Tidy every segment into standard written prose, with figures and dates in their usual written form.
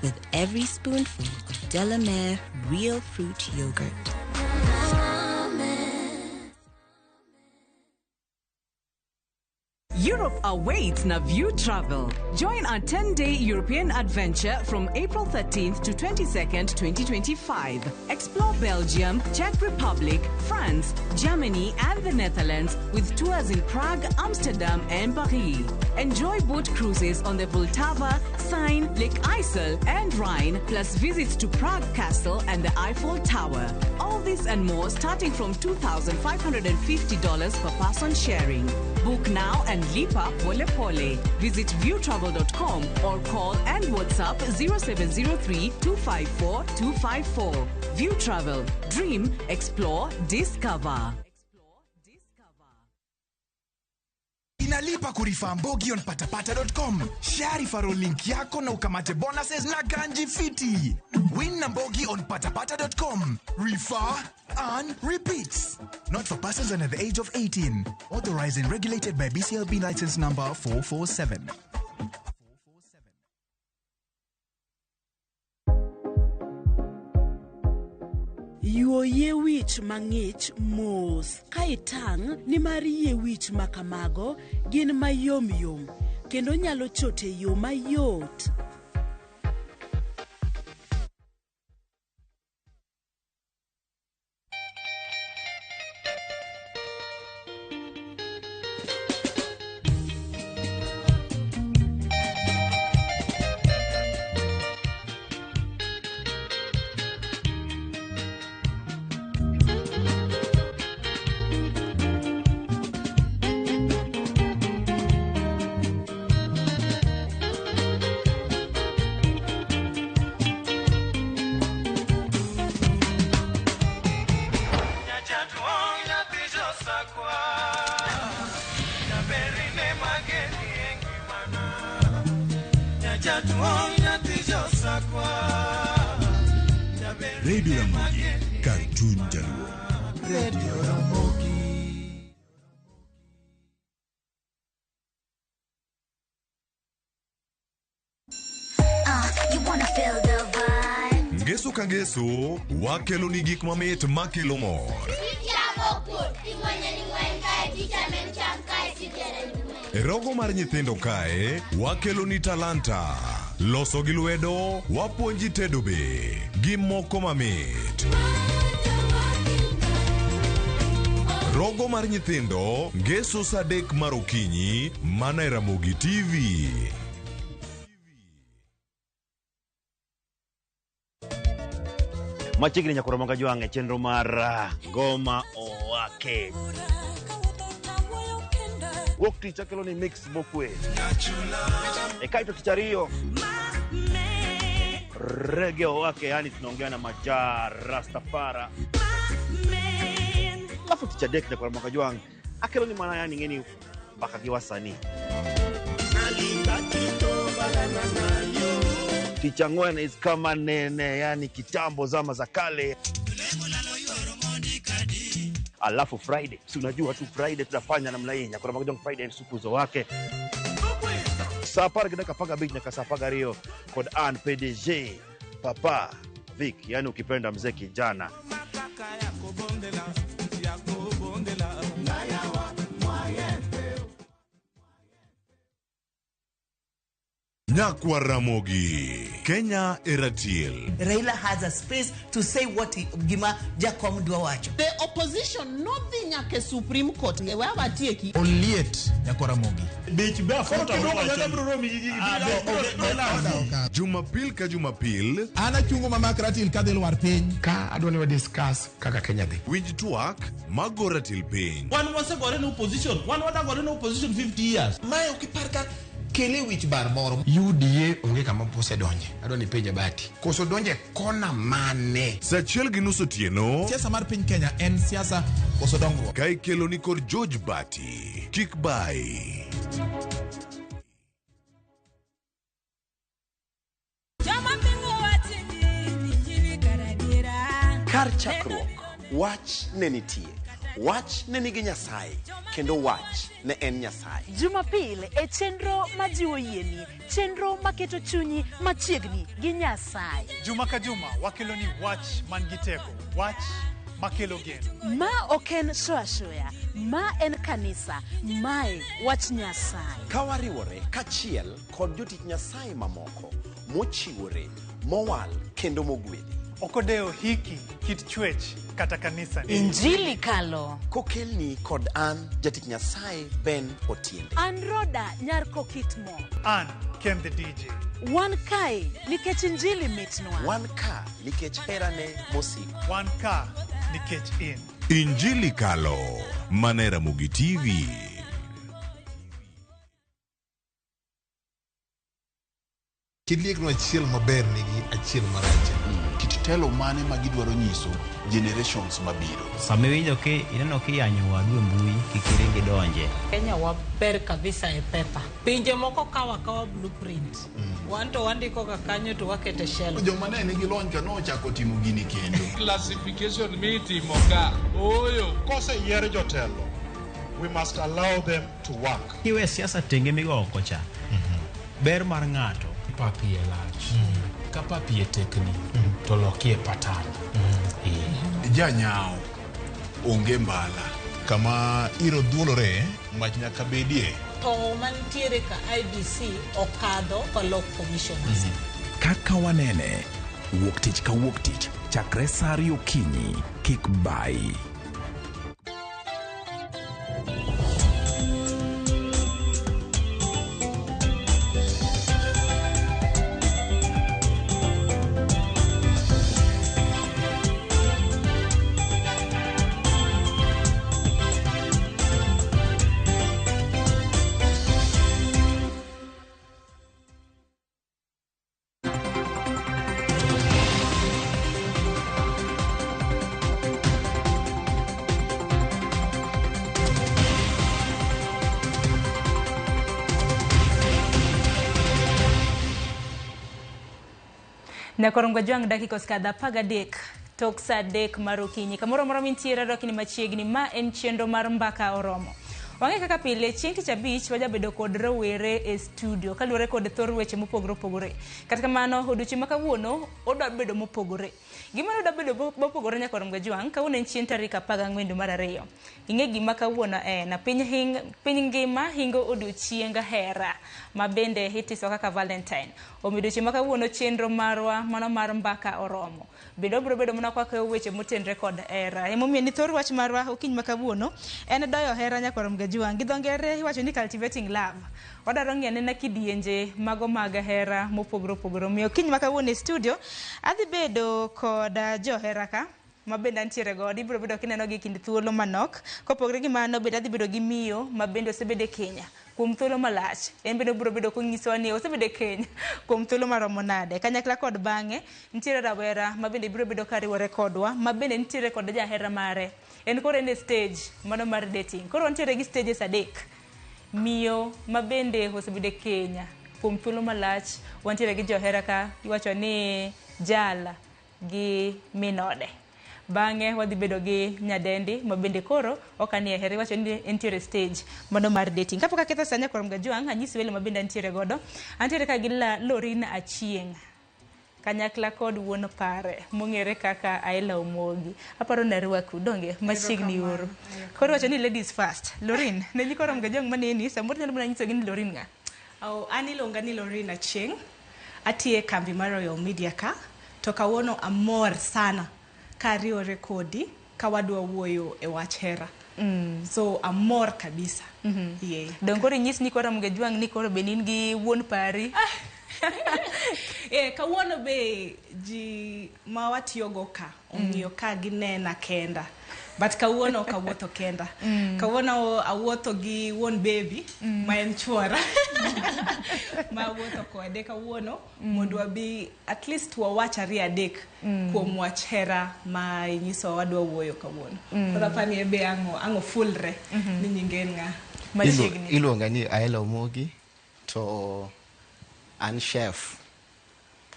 with every spoonful of Delamere real fruit yogurt. Europe awaits Naview Travel. Join our 10-day European adventure from April 13th to 22nd, 2025. Explore Belgium, Czech Republic, France, Germany, and the Netherlands with tours in Prague, Amsterdam, and Paris. Enjoy boat cruises on the Vltava, Seine, Lake IJssel, and Rhine, plus visits to Prague Castle and the Eiffel Tower. All this and more starting from $2,550 per person sharing. Book now and lipa pole pole. Visit viewtravel.com or call and WhatsApp 0703 254 254. View Travel. Dream, explore, discover. Inalipa kurifa mbogi on patapata.com. Share referral link yako na ukamate bonuses na ganji fiti. Win na mbogi on patapata.com. Refer and repeat. Not for persons under the age of 18. Authorized and regulated by BCLB license number 447. Yuoye wich mang'ich mos kaitang ni mari ye wich makamago gin mayom yom kendo nyalo chote yo mayot. Radio Ramogi, Cartoon Jaluo. Radio Ramogi. You wanna feel the vibe? Ngeso ka ngeso, wakelo ni gik mamit makelo mor. E rogo mar nyithindo kae, wakelo ni talanta. Loso gi lwedo, wapuonji tedo be. Gi moko mamit. Rogo mar nyithindo, ngeso saa 3 mar okinyi, mana e Ramogi TV. Machigni nyakura monga juange chenro mar Goma Owake. Wok ticha kelo ni mix mokwe. Ekaito tichario. Reggae Owake, yani tunaongea na Majar Rastafara. Alafu ticha dek nyakura monga juange. Akelo ni mana yani ngeni baka kiwasani. Ticha Ngwena is kama nene, yani kitambo zama za kale. Alafu Friday, si unajua tu Friday tunafanya namna hii. Nyakura monga juange Friday sukuzo wake. Sapara kidaka paga beat nyaka sapaga rio kod an PDG Papa Vic, yani ukipenda mzee kijana. Nyakwa Ramogi, Kenya Eratiel. Raila has a space to say what Gima Jakom Dwawacho. The opposition, nothing like a Supreme Court. Oliet Nyakwa Ramogi. Jumapil ka Jumapil. Ana chungo mama Ratil kadel war piny. Ka adwani wa discuss kaka Kenya dhi. Winj twak magora til piny. One was a got in opposition. One was got in opposition 50 years. Mae ukiparka kele wich bar moro. UDA onge kama pose donje. Adwani penja bati. Koso donje kona mane. Sachiel gi nusu tieno. Siasa mar piny Kenya en siasa koso dongruok. Kai kelo ni kod George Bati. Kik bai. Kar chakruok, wach ne nitie. Wach ne nigi Nyasaye, kendo wach ne en Nyasaye. Jumapil e chenro majiwo yieni, chenro maketo chunyi machiegni gi Nyasaye. Juma ka juma wakeloni wach man gi teko, wach makelo geno. Ma oken shoya, ma en kanisa, mae wach Nyasaye. Kawariwore kachiel kod jotich Nyasaye mamoko mochiwore, mowal kendo mogwedhi. Okodeo hiki kit chwech kata kanisa ni. Injili kalo. Kokelni kod an jatich Nyasaye Ben Otiende. An Roda nyar Kokitmo. An Ken the DJ. Wan kae nikech injili mitnwa. Wan ka nikech herane mosiko. Wan ka nikech in. Injili kalo manera Mugi TV. Kidliekno achiel maber nigi achiel marach. Kit telo mane ma gidwaro nyiso generations mabiro. Sama winjo ke ineno kiyanyo wadu mbui kikiringi donje. Kenya waber kabisa e pepa. Pinje moko kawa blueprint. Wanto wandiko kakanyo to wakete shell. Joma ne nigi lony ka nochako timo gini kendo. Classification mitimo ka. Oyo. Kose yier jotelo, we must allow them to work. Iwe siasa tenge migo oko cha. Ber mar ng'ato. Papi e lach. Ka papi e tekni, to loki e patan. Janyao onge mbala. Kama iro dhuolore, mach nyaka bedie. To mantiere ka IBC okadho pa local commissioners. Kaka wanene, wuok tich ka wuok tich, chakre sa 2 okinyi, kik bai. Nakorongwa jwang dakika skadha 13 tok sa 3 mar okinyi kamoro moro mintiere rokni machiegni ma en chenro mar mbaka oromo. Wange kaka pile chieng' tich abich wajabedo kod rowere e studio kaluwore kod thor weche mopogore opogore. Kata kamano odiochieng' ma kawuono odwa bedo mopogore. Gima odwa bedo mopogore Nyakorongwa jwang kawuono en chieng' tarik 14 dwe mar 2. Ing'e gima kawuono na piny ngima hingo odiochieng' hera ma bende itiso kaka Valentine. Odiochieng' ma kawuono chenro marwa mano mar mbaka oromo. Biro bedo mana kwa weche motenre kod hera. Emomiyo ni thor wach marwa okinyi ma kawuono en doyo hera Nyakorongwa jwang. Gi dho ngere iwacho ni cultivating love. Wadaro ng'e na kidienje mago mag hera mopogore opogore. Omiyo okinyi ma kawuono e studio adhi bedo kod johera ka mabende antiere god. Ibiro bedo kineno gi kind thuolo manok. Kopogore gi mano bende adhi bedo gi miyo mabende osebede Kenya kuom thuolo malach. En bende biro bedo konyiso ni osebede Kenya kuom thuolo maromo nade. Kanyakla kod bang'e ntiere rawera mabende biro bedo kariwore kodwa mabende ntiere kod jahera mare. En koro en stage mano mar dating. Koro ntiere gi stages 3. Miyo mabende osebede Kenya kuom thuolo malach. Wantiere gi johera ka iwacho ni jala gi minode. Bang'e wadhi bedo gi nyadendi mabende koro okanie heri wacho ni entiere stage mano mar dating. Kapok aketho sa Nyakorongwa jwang anyisi welo mabende antiere godo. Antiere ka gi Lorin Achieng'. Kanyakla kod wuon pare mong'ere kaka Aila Omogi. Aparo na rwaku donge machiegni oro. Koro wacho ni ladies first. Lorin, ne Nyakorongwa jwang maneni samoro nyalo mana nyiso gi ni Lorin ng'a? An iluonga ni Lorin Achieng'. Atie kambi mar Royal Media ka. To kawuono amor sana kariwore kodi kawadwa wuoyo e wach hera. So amor kabisa. Yeah. Dongori nyis ni Nyakorongwa jwang ni koro benin gi wuon pari. Kawuono be ji ma watiyogo ka omiyo ka ginena kenda. But kawuono kawuotho kenda. Kawuono awuotho gi wuon baby ma en chuora. Ma awuotho kode kawuono mondo wabi at least wawach ari adek kuom wach hera ma inyiso wadwa wuoyo kawuono. Koro apani ebe ang'o fulre ni nyingen ng'a machiegni. Iluonga ni Aila Omogi to an chef.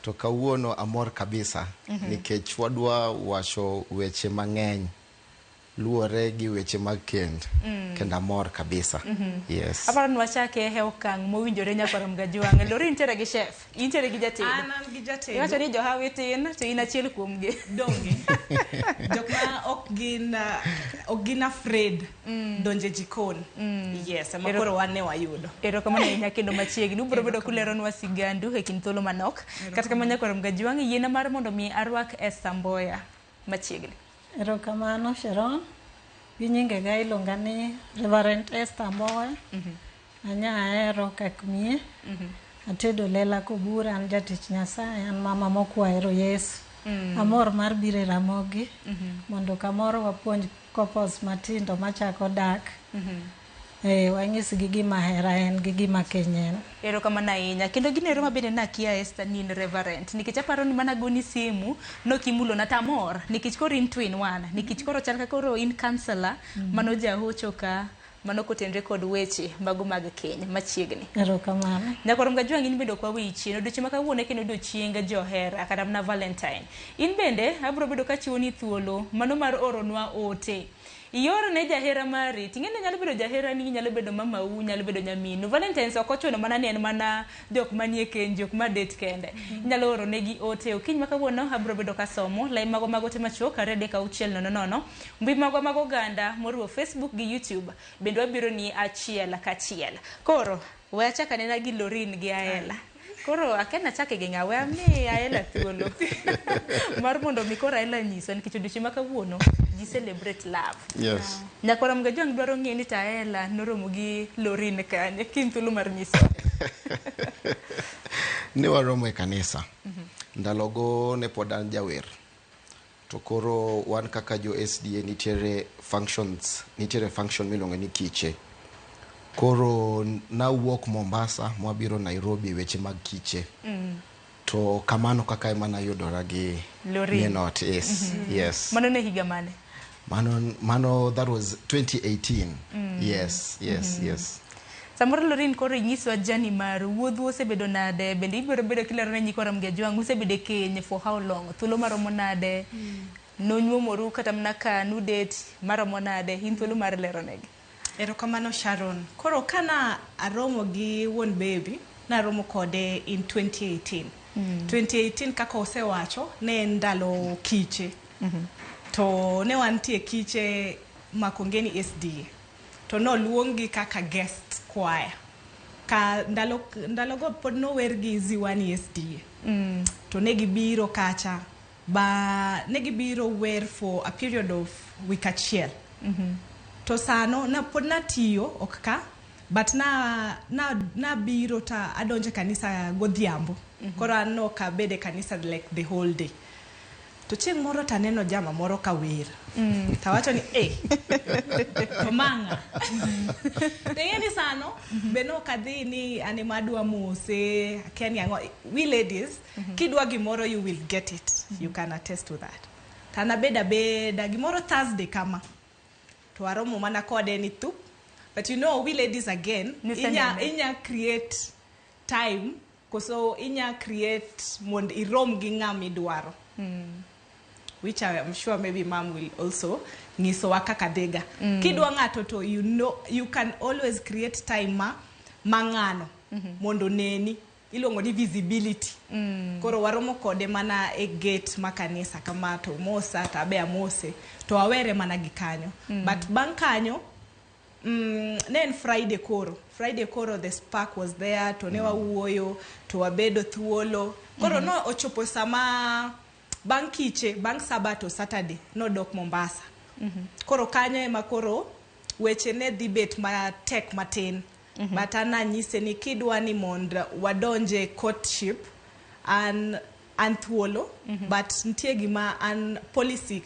To kawuono amor kabisa nikech wadwa wacho weche mang'eny luore gi weche mag kend kendo amor kabisa. Yes. Aparo ni wachake he okang' mowinjore Nyakwaram Gajwang'. Lorin intere gi chef, intere gi jatedo. An gi jatedo. Iwacho ni johawi tin to in achiel kuomgi. Donge. Jok ma ok gin afraid donje jikon. Yes, ema koro wan ne wayudo. Erokamano ahinya kendo machiegni ubiro bedo kuleronwa sigandu e kind thuolo manok. Kata kamano Nyakwaram Gajwang' yiena mar mondo mi arwak Esther Mboya machiegni. Erokamano Sharon. Gi nyingega iluonga ni Reverend Esther Mboya. Anya ahero kak mie. Atedo lela kobura, an jatich Nyasaye, an mama mokwahero Yesu. Amor mar biro e Ramogi mondo kamoro wapuonj couples matindo machako dak. Wanyisgi gima hera en gi gima keny en. Erokamano ahinya. Kendo ginero mabende nakia Esther ni in Reverend. Nikech aparo ni mana goni simu nokimulo na tamor. Nikech koro in twin one. Nikech koro chal ka koro in counselor mano jahocho ka mano kotenre kod weche mago mag keny machiegni. Erokamano. Nyakwaram Gajwang' in bende kwa wi chien odiochieng' ma kawuono kendo odiochieng johera kata na Valentine. In bende abro bedo ka chiwoni thuolo mano mar oronwa ote. Ioro ne jahera mari, ting'eni nyalo bedo jahera ni, nyalo bedo mamau, nyalo bedo nyaminu. Valentines ok ochuno mana ni en mana jok manie keny, jok ma date kende. Nyalo oro negi ote. Okiny ma kawuono abro bedo ka somo lai mago te machuok karede ka 600. Mbi mago ganda moruo Facebook gi YouTube. Bende wabiro ni achiel kachiel. Koro we achaka nena gi Lorin gi Aela. Koro akena chake gi ng'awe ami Aela thuolo. Mar mondo mi koro Aela nyiso nikech odiochieng' ma kawuono ji celebrate love. Yes. Nyakwaram Gajwang' dwaro ng'e ni ta Aela noromo gi Lorin kanye kin thuolo mar nyiso. Ne waromo e kanisa. Ndalogo ne pod an jawer. To koro wan kaka jo SDA nitiere function miluongo ni kiche. Koro nawuok Mombasa mwabiro Nairobi weche mag kiche. To kamano kaka emana yudora gi Nenot. Yes. Yes. Mano ne higa mane? Mano that was 2018. Yes. Samoro Lorin koro inyiso jani mar wuodhu osebedo nade, bende ibiro bedo kilero ne Nyakwaram Gajwang' osebedo keny for how long? Thuolo maromo nade? Nonyuomoru kata mana ka nudet maromo nade? In thuolo mar lero negi. Erokamano Sharon. Koro kana aromo gi wuon baby, na aromo kode in 2018. 2018 kaka osewacho ne ndalo kiche. To ne wantie kiche Makongeni SDA. To no luongi kaka guest choir. Ka ndalogo pod no wergi Ziwani SDA. To negi biro kacha. Negi biro wer for a period of week achiel. To sano na pod natiyo okka, but na biro ta adonje kanisa godhiambo. Koro ano ka bede kanisa like the whole day. To chieng' moro taneno jama moro ka wer. Tawacho ni to manga. Tengeni sano beno kadhi ni animadwa mose keni ango. We ladies kidwa gimoro you will get it. You can attest to that. Tana beda gimoro Thursday kama. To aromo mana kode ni tu. But you know we ladies again inya create time koso inya create mond irom gi ng'ami dwaro. Which I am sure maybe mom will also ngiso waka kadega. Kidwa ng'ato to you know you can always create time mang'ano mondo neni ilongo ni visibility. Koro waromo kode mana e gate makanisa kama to mosa tabe amose to awere mana gikanyo. But bang kanyo then Friday koro the spark was there to newa uoyo to abedo thuolo. Koro no ochopo sama bang kiche bang Sabato Saturday no dok Mombasa. Koro kanyo ema koro weche ne debate ma tek matin. But ana nyise ni kidwa ni mond wadonje courtship and thuolo. But ntie gima an policy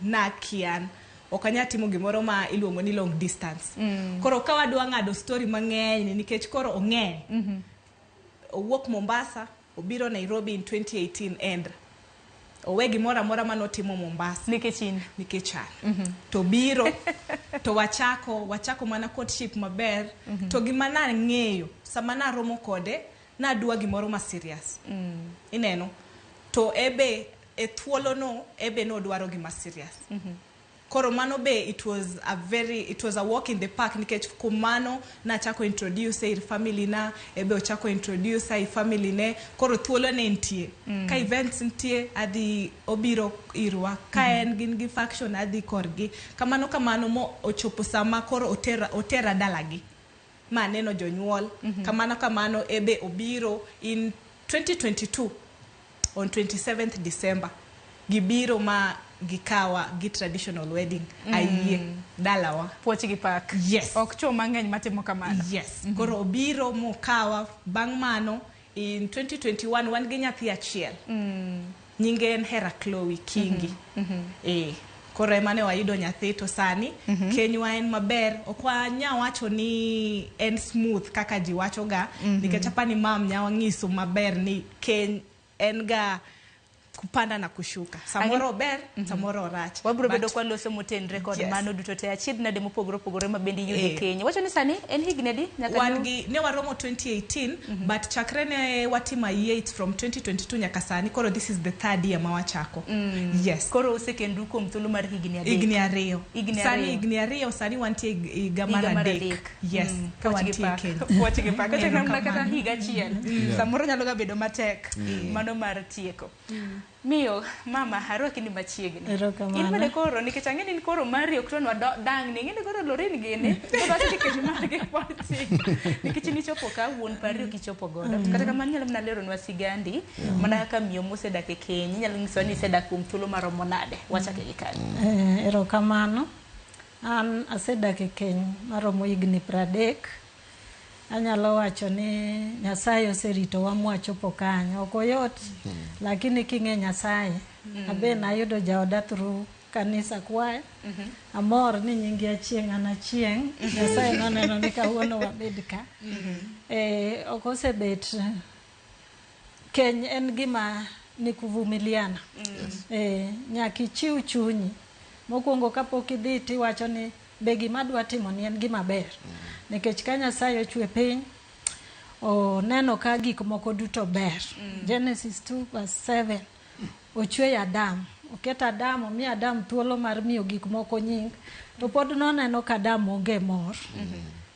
na kian okanya timo gimoro ma iluongo ni long distance. Koro ka wadwa ng'ado story mang'eny nikech koro ong'eny. Owuok Mombasa obiro Nairobi in 2018 end. Owe gimoro amora manotimo Mombasa nikech to biro to wachako mana courtship maber. To gima na ng'eyo sama na romo kode na dua gimoro ma serious. Ineno to ebe e thuolo no ebe no dwaro gima serious. Koro mano be it was a walk in the park nikech kumano na chako introduce ir family na ebe ochako introduce ai family ne koro thuolo ne ntie ka events ntie adi obiro irwa ka en gin gi faction adi korgi kamano mo ochopo sama koro otera dalagi ma neno jonyuol kamano ebe obiro in 2022 on 27th December gibiro ma gikawa gi traditional wedding ayie dalawa Pochgi Park. Yes. Ok cho mang'eny matimo kamano. Yes. Koro obiro mokawa bang' mano in 2021 wan gi nyathi achiel. Nyinge en Hera Chloe Kingi. Koro emane wayudo nyathi to sani kenywa en maber ok wanya wacho ni en smooth kaka ji wacho ga nikech apani mam nyawa ngiso maber ni keny en ga kupanda na kushuka samoro ber samoro rach wabro bedo kwa loso motenre kod mano duto te achied na demo pogore ma bendi yude Kenya wacho ni sani en higni di nyaka wangi ne waromo 2018 but chakre ne watima years from 2022 nyaka sani koro this is the third year ma wachako yes koro usekendu kuom thuolo mar higni ariyo sani higni ariyo sani wantie gamara dek yes ka wantie Pochgi Park kata namna kata higa achiel samoro nyalo ga bedo matek mano mar tieko Mio, mama, haruki ni machiegni. Ilmene koro, nikech ang'eni ni koro mari ok tonwa dang ni, ng'eni koro lorin gini. Basi nikech margi poti. Nikech ni chopo ka wuon pari ok ichopo godo. Kata kamano nyalo mna lero nwa sigandi, mana kaka miyo mosedak e keny, nyalo nyiso ni sedak kuom thuolo maromo nade. Wachake gi kanyo. Erokamano. An asedak e keny maromo higni 30. Anyalo wacho ni Nyasaye oserito wa mwachopo kanyo ok oyot lakini king'e Nyasaye abe nayudo jaoda through kanisa kwae amor ni nyingi achieng' an achieng' Nyasaye noneno ni kawuono wabed ka ok osebet keny en gima ni kuvumiliana nyaka ichiw chunyi mokwongo kapok idhi tiwacho ni be gima dwa timo ni en gima ber nikech ka Nyasaye ochwe piny neno ka gik moko duto ber Genesis 2:7 ochwe Adam oketo Adam omiyo Adam thuolo mar miyo gik moko nying to pod noneno ka Adam onge mor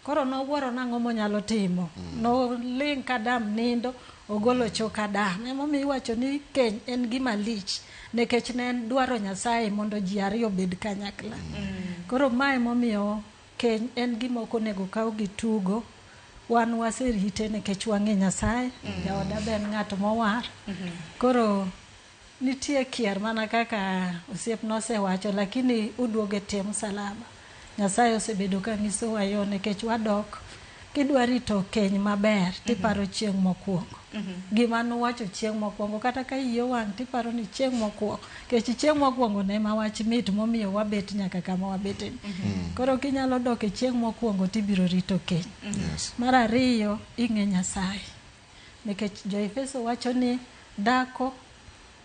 koro nowuoro nang'o monyalo timo no ling ka Adam nindo ogolo chok Adam emomiyo iwacho ni keny en gima lich nikech ne en dwaro Nyasaye mondo ji ariyo bed kanyakla koro mae momiyo keny en gima ok onego kaw gi tugo wan waserite nikech wang'e Nyasaye jaoda ben ng'at mowar koro nitie kier mana kaka osiep nosewacho lakini uduoge tie msalaba Nyasaye osebedo ka nyiso wa yo nikech wadok kidwa rito keny maber tiparo chieng' mokwongo gima nowacho chieng' mokwongo kata ka iyo wang' tiparo ni chieng' mokwongo kech chieng' mokwongo ne ma wach mit momiyo wabet nyaka kama wabete koro kinyalo dok e chieng' mokwongo tibiro rito keny mar ariyo ing'e Nyasaye nikech Jo-Efeso wacho ni dhako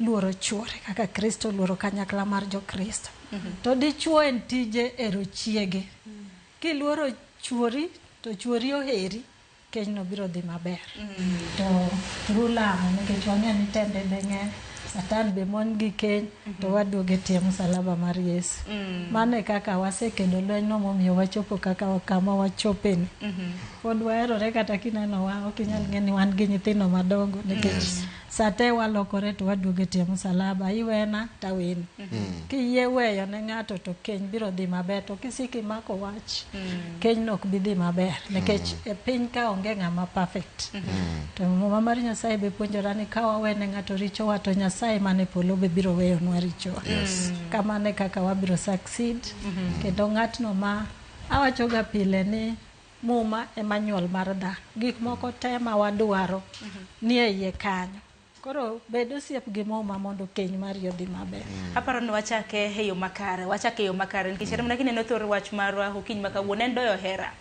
luoro chuore kaka Kristo luoro kanyakla mar Jo-Kristo to dichuo en tije ero chiege kiluoro chuori to chuori oheri keny no biro dhi maber to rulamo nikech wang'e ni tende ng'eny Satan be mon gi keny to waduoge tie msalaba mar Yesu mane kaka wasekedo lweny no momiyo wachopo kaka kama wachopeni pod waherore kata kineno wa ok inyal ng'e ni wan gi nyithindo madongo nikech sate walokore to waduoge tie msalaba iwena taweni kiyie weyo ne ng'ato to keny biro dhi maber to kisiki mako wach keny no ok bi dhi maber nikech e piny ka onge ng'ama perfect to mama mar Nyasaye be puonjora ni ka wawene ng'ato richo wa to Nyasaye mane polo be biro weyo nwa richo kamane kaka wabiro succeed kendo ng'atno ma awacho ga pile ni muma emanyuol mar dhako gik moko te ma wadwaro ni e iye kanyo koro bedo siep gi muma mondo keny mari odhi maber aparo ni wachake e yo makare nikech remna kineno thor wach marwa okiny makawuono en doyo hera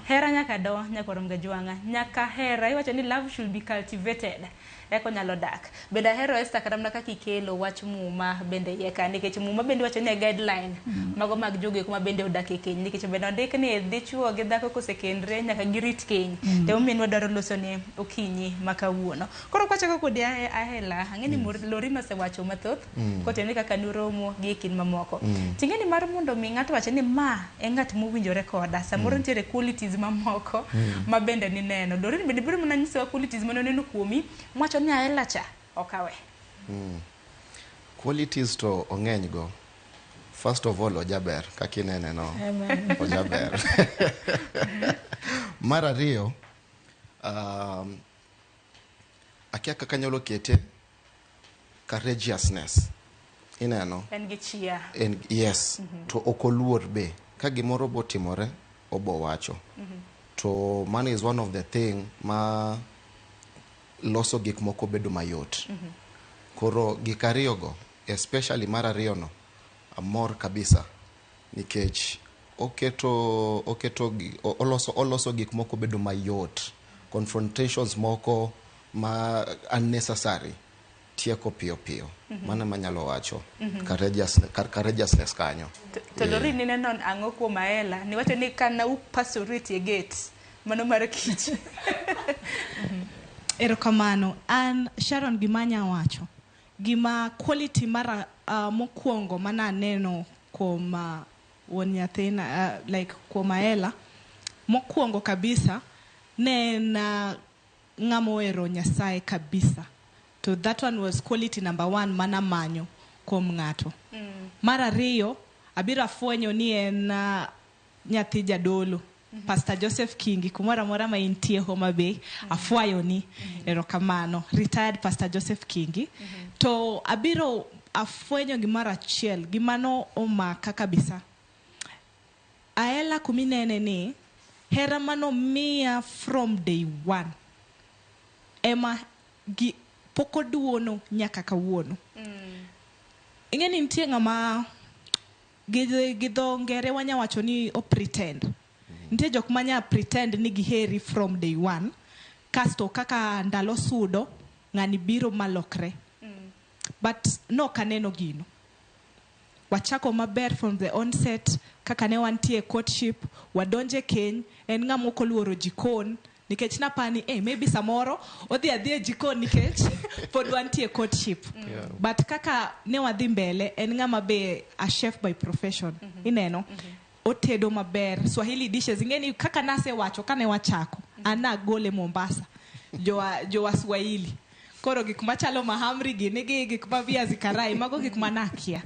hera nyaka do nyaka rom ga jwang'a nyaka hera iwacho ni love should be cultivated eko nyalo dak. Bende ahero Esther kata mana kaka ikelo wach muma bende iye ka nikech muma bende wacho ni guideline mago mag jogo kuma bende odak e keny nikech bende ondik ni dichuo gi dhako kosekendre nyaka girit keny. Te omiyo wadwaro loso ne okinyi makawuono. Koro kwachako kodi ahela ang'eni Lori nosewacho mathoth kotenore kaka nuromo gi kin mamoko. Ting'eni mar mondo mi ng'ato wacho ni ma e ng'at mowinjore koda samoro nitiere qualities mamoko ma bende ni neno. Lori bende biro mana nyisowa qualities ma noneno kuomi mwacho ni ahela cha okawe. Qualities to ong'eny go. First of all ojaber kaka inene no. Ojaber. Mar ariyo akia kaka nyalo kete courageousness ineno en gi chia yes to okoluor be ka gimoro botimore obo wacho to man is one of the thing ma loso gik moko bedo mayot koro gik ariyo go especially mar ariyo no amor kabisa nikech oloso gik moko bedo mayot confrontations moko ma unnecessary tieko piyo piyo mana manyalo wacho courageousness kanyo to Lori ni neno ang'o kuom ahela ni wacho ni kana upassority e gate mano mar kich. Erokamano an Sharon gimanya wacho gima quality mara mokwongo mana neno kuom wuon nyathina like kuom ahela mokwongo kabisa ne na ng'amo ero Nyasaye kabisa. So that one was quality number 1 mana manyo kuom ng'ato. Mar ariyo abiro afwenyo ni en nyathi jadolo Pastor Joseph Kingi kumora mora ma intie Homa Bay afwayo ni erokamano retired Pastor Joseph Kingi to abiro afwenyo gimara achiel gimano omaka kabisa. Ahela kuminene ni hera mano mia from day 1 ema poko duono nyaka kawuono. Ingeni nitie ng'ama gidho ngere wanya wacho ni o pretend. Nitie jok manya pretend ni giheri from day 1 kasto kaka ndalo sudo ng'ani biro malokre. But no kaneno gino. Wachako maber from the onset kaka ne wantie courtship wadonje keny en ng'ama ok oluoro jikon nikech napani maybe samoro odhi adhi jikon nikech pod wantie courtship but kaka ne wadhi mbele en ng'ama be a chef by profession ineno otedo maber Swahili dishes ingeni kaka nase wacho kane wachako ana gole Mombasa jo Swahili koro gik machalo mahamri gini gik ma viazi karai mago gik manakia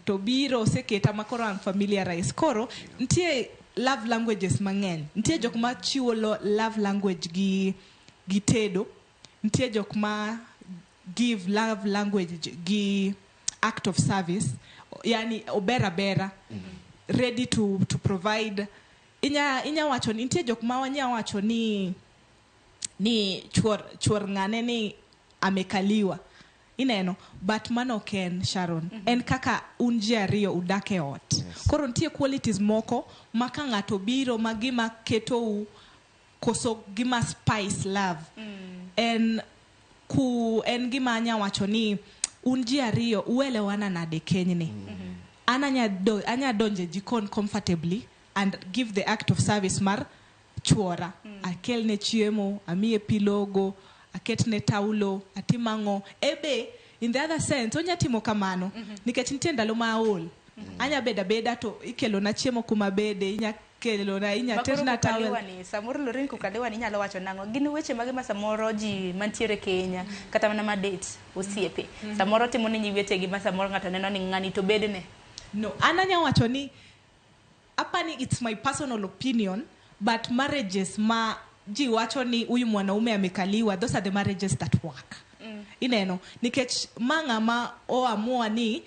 to biro seketa makoro am familiarize koro ntie love languages mang'eny ntie jok ma chiwo love language gi tedo ntie jok ma give love language gi act of service yani obera ready to provide inya wacho ni ntie jok ma wanya wacho ni chuor ng'ane ni amekaliwa ineno but mano ken Sharon en kaka unji ariyo udake ot koro ntie qualities moko maka ng'ato biro magima keto koso gima spice love en gima anya wacho ni unji ariyo uelewana nade kenyni anya donje jikon comfortably and give the act of service mar chuora akelne chiemo amiye pilogo aketne taulo atimango ebe in the other sense onya timo kamano nikech nitie ndalo maol anya beda to ikelo na chiemo kuma bede inya kelo na inya terna tawel samoro Lorin kukalewa ni nyalo wacho nango gin weche mage ma samoro ji mantiere Kenya kata mana ma date osiepe samoro timo ni nyiwete gi ma samoro ng'ato neno ni ng'ani to bedne no ananya wacho ni apani it's my personal opinion but marriages ma ji wacho ni huyu mwanaume amekaliwa those are the marriages that work ineno nikech mang'ama oamua ni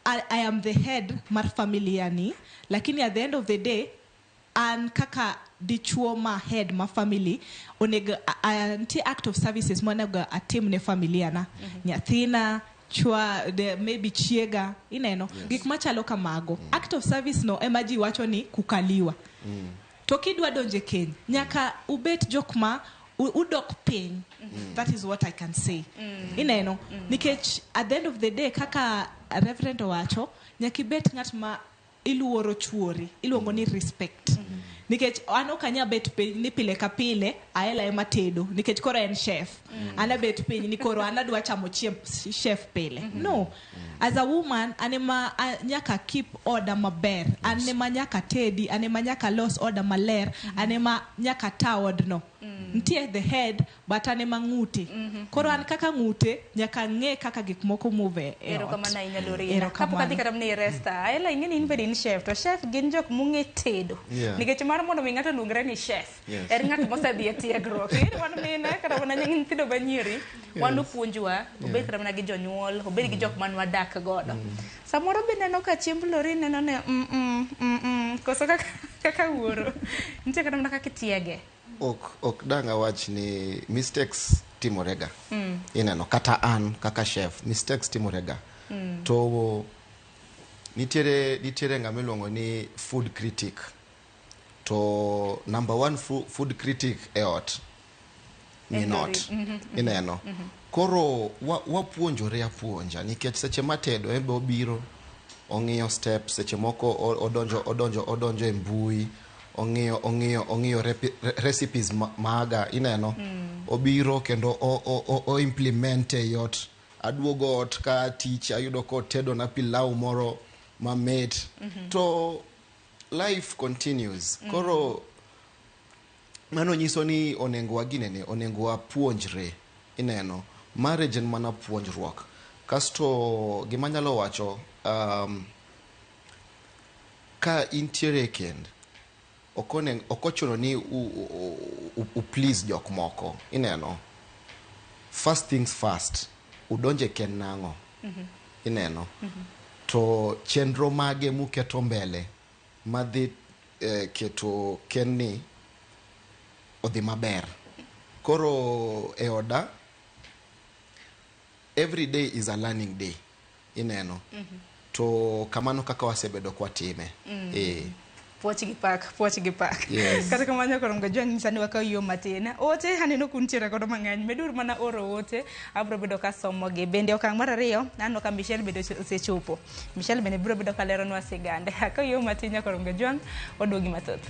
I am the head mar familia ni lakini at the end of the day an kaka dichuo ma head ma family onega anti act of services monaga atim ne familia na nyathina chwa maybe chiega ineno gik machalo kamago act of service no emaji wacho ni kukaliwa to kidwa donje keny nyaka ubet jokma udok piny. That is what I can say. Ineno, nikech at the end of the day, kaka Reverend owacho, nyakibet ngat ma iluoro chuori, iluongo ni respect. Nikech ano kanya bet piny ni pile ka pile aela ema tedo nikech koro en chef. Ana bet piny ni koro ana dwa chamo chiemb chef pile. No. As a woman anema nyaka keep order maber. Anema nyaka tedi, anema nyaka los order maler, anema nyaka ta odno. Ntie the head but anema ng'ute. Koro an kaka ng'ute nyaka ng'e kaka gik moko move. Ero kama na inyalorina. Kapo kadhi kata mne resta. Aela ingeni in bedi in chef. To chef gin jok mung'e tedo. Nikech mar mondo mi ng'ato luongre ni chef. Er ng'at mosedhi e tiegruok. Ero wan mine kata wana nyithindo banyiri. Wan puonjwa. Obed kata mana gi jonyuol. Obed gi jok man wadak godo. Samoro be neno ka chiemb lori neno ne koso kaka wuoro. Ntie kata mana kaka tiege. Ok dang awach ni mistakes timorega. Ineno kata an kaka chef mistakes timorega. To nitiere ng'ama iluongo ni food critic. To number one food critic e ot ni not. Ineno. Koro wapuonjore apuonja nikech seche matedo ebe obiro ong'iyo steps, seche moko odonjo e mbui, ong'iyo recipes maga, ineno. Obiro kendo o implement e yot. Aduogo ot ka tich ayudo ko tedo na pilau moro mamit. To life continues. Koro mano nyiso ni onengo waginene, onengo wapuonjre, ineno. Marriage en mana puonjruok. Kasto gimanyalo wacho, ka intiere kend, okochuno ni please jok moko, ineno. First things first, udonje ken nango, ineno. To chenro mage muketo mbele, madhi keto ken ni odhi maber. Koro e oda, every day is a learning day, ineno. To kamano kaka wasebedo kwa time. Puoch gi pak. Yes. Kata kamano koro ngajua ngisa ni wakaw yo matin. Ote haneno kuntiere kodo mang'eny. Medur mana oro ote. Abro bedo ka somo gi. Bende okang' mar ariyo, nano ka Michelle bedo osechopo. Michelle bende bro bedo ka leronwa sigande. Akaw yo matin koro ngajua oduogi mathoth.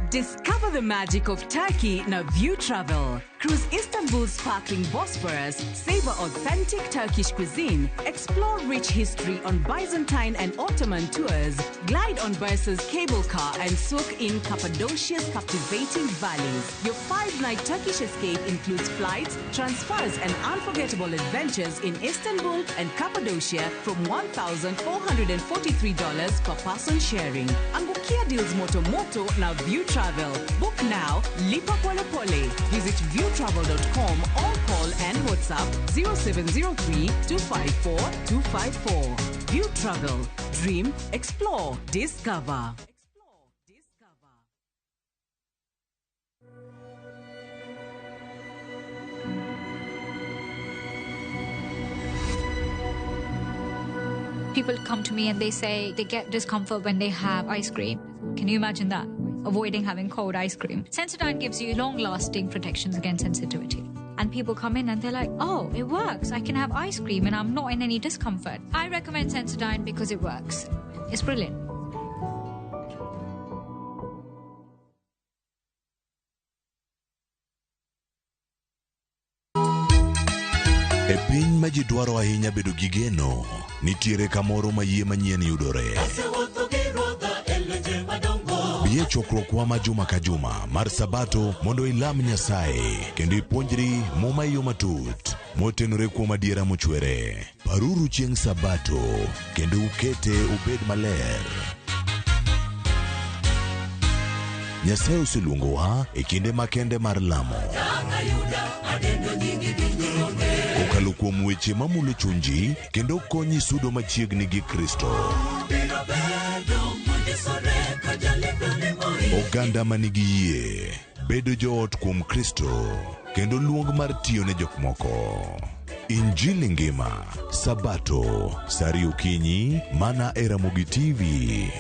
Discover the magic of Turkey now View Travel. Cruise Istanbul's sparkling Bosphorus, savor authentic Turkish cuisine, explore rich history on Byzantine and Ottoman tours, glide on Bursa's cable car and soak in Cappadocia's captivating valleys. Your 5-night Turkish escape includes flights, transfers and unforgettable adventures in Istanbul and Cappadocia from $1,443 per person sharing. Angukia deals Moto now View Travel. Book now, Lipa Pole Pole. Visit viewtravel.com or call and WhatsApp 0703 254 254. View Travel. Dream, explore, discover. People come to me and they say they get discomfort when they have ice cream. Can you imagine that? Avoiding having cold ice cream. Sensodyne gives you long-lasting protections against sensitivity. And people come in and they're like, oh, it works. I can have ice cream and I'm not in any discomfort. I recommend Sensodyne because it works. It's brilliant. E piny ma ji dwaro ahinya bedo gi geno, nitiere kamoro ma yie manyien yudore. Bie chokruokwa ma juma ka juma mar Sabato mondo ilam Nyasaye kendo ipuonjri muma yo matut motenore kuom adiera mochwere. Paruru chieng' Sabato kendo ukete obed maler. Nyasaye oseluongowa e kinde makende mar lamo. Kokalo kuom weche mamulo chunji kendo konyi sudo machiegni gi Kristo. Oganda manigi yie bedo joot kuom Kristo kendo luong mar tiyo ne jok moko. Injili ngima, Sabato, Sari Okinyi, mana e Ramogi TV.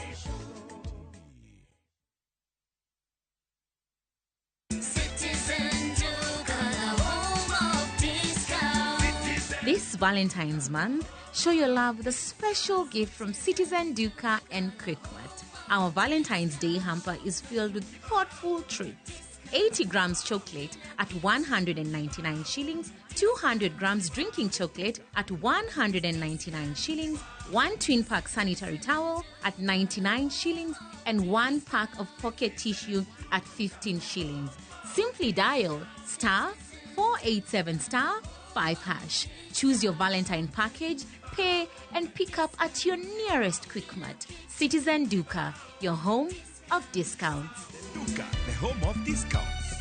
This Valentine's month, show your love with a special gift from Citizen Duca and Quickmart. Our Valentine's Day hamper is filled with thoughtful treats. 80 grams chocolate at 199 shillings, 200 grams drinking chocolate at 199 shillings, 1 twin pack sanitary towel at 99 shillings, and 1 pack of pocket tissue at 15 shillings. Simply dial *487*5#. Choose your Valentine package, pay, and pick up at your nearest Quickmart. Citizen Duca, your home of discounts. Duca, the home of discounts.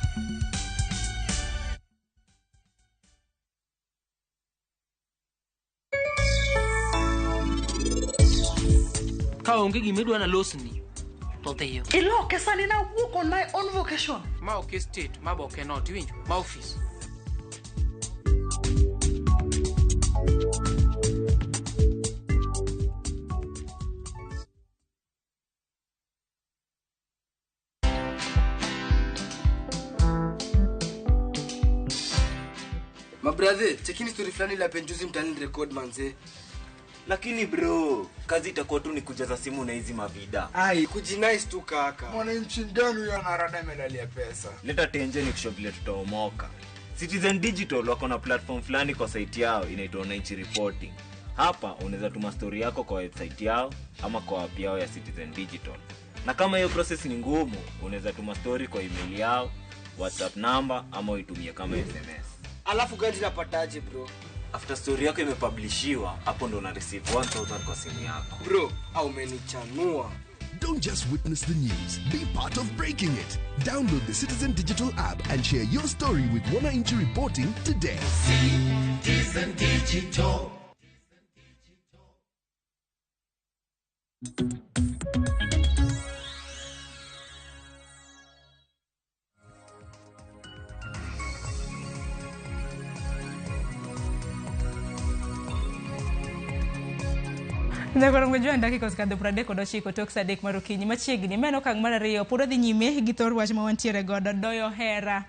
Kaonge gimidwa na losni to dhiyo iloke sani na wuok on my own vocation. Ma ok state, ma boke not winjo, ma office. Brother, chekini story fulani la penjuzi mtani record manze. Lakini bro, kazi itakuwa tu ni kujaza simu na hizi mavida. Ai, kujinice tu kaka. Mwananchi gani huyo anarada medalia pesa? Leta tenje ni kushow vile tutaomoka. Citizen Digital wako na platform fulani kwa site yao inaitwa Wananchi Reporting. Hapa unaweza tuma story yako kwa website yao ama kwa app yao ya Citizen Digital. Na kama hiyo process ni ngumu, unaweza tuma story kwa email yao, WhatsApp number ama uitumie kama SMS. Alafu gani napataje bro? After story yako imepublishiwa, hapo ndo una receive 1000 kwa simu yako. Bro, au umenichanua. Don't just witness the news, be part of breaking it. Download the Citizen Digital app and share your story with Wananchi Reporting today. Citizen Digital. Ndakoro ngejua dakika skadho 39 tok saa 3 mar okinyi machiegni meno kang mar ariyo pod dhi nyime gi thor wach ma wantiere godo doyo hera.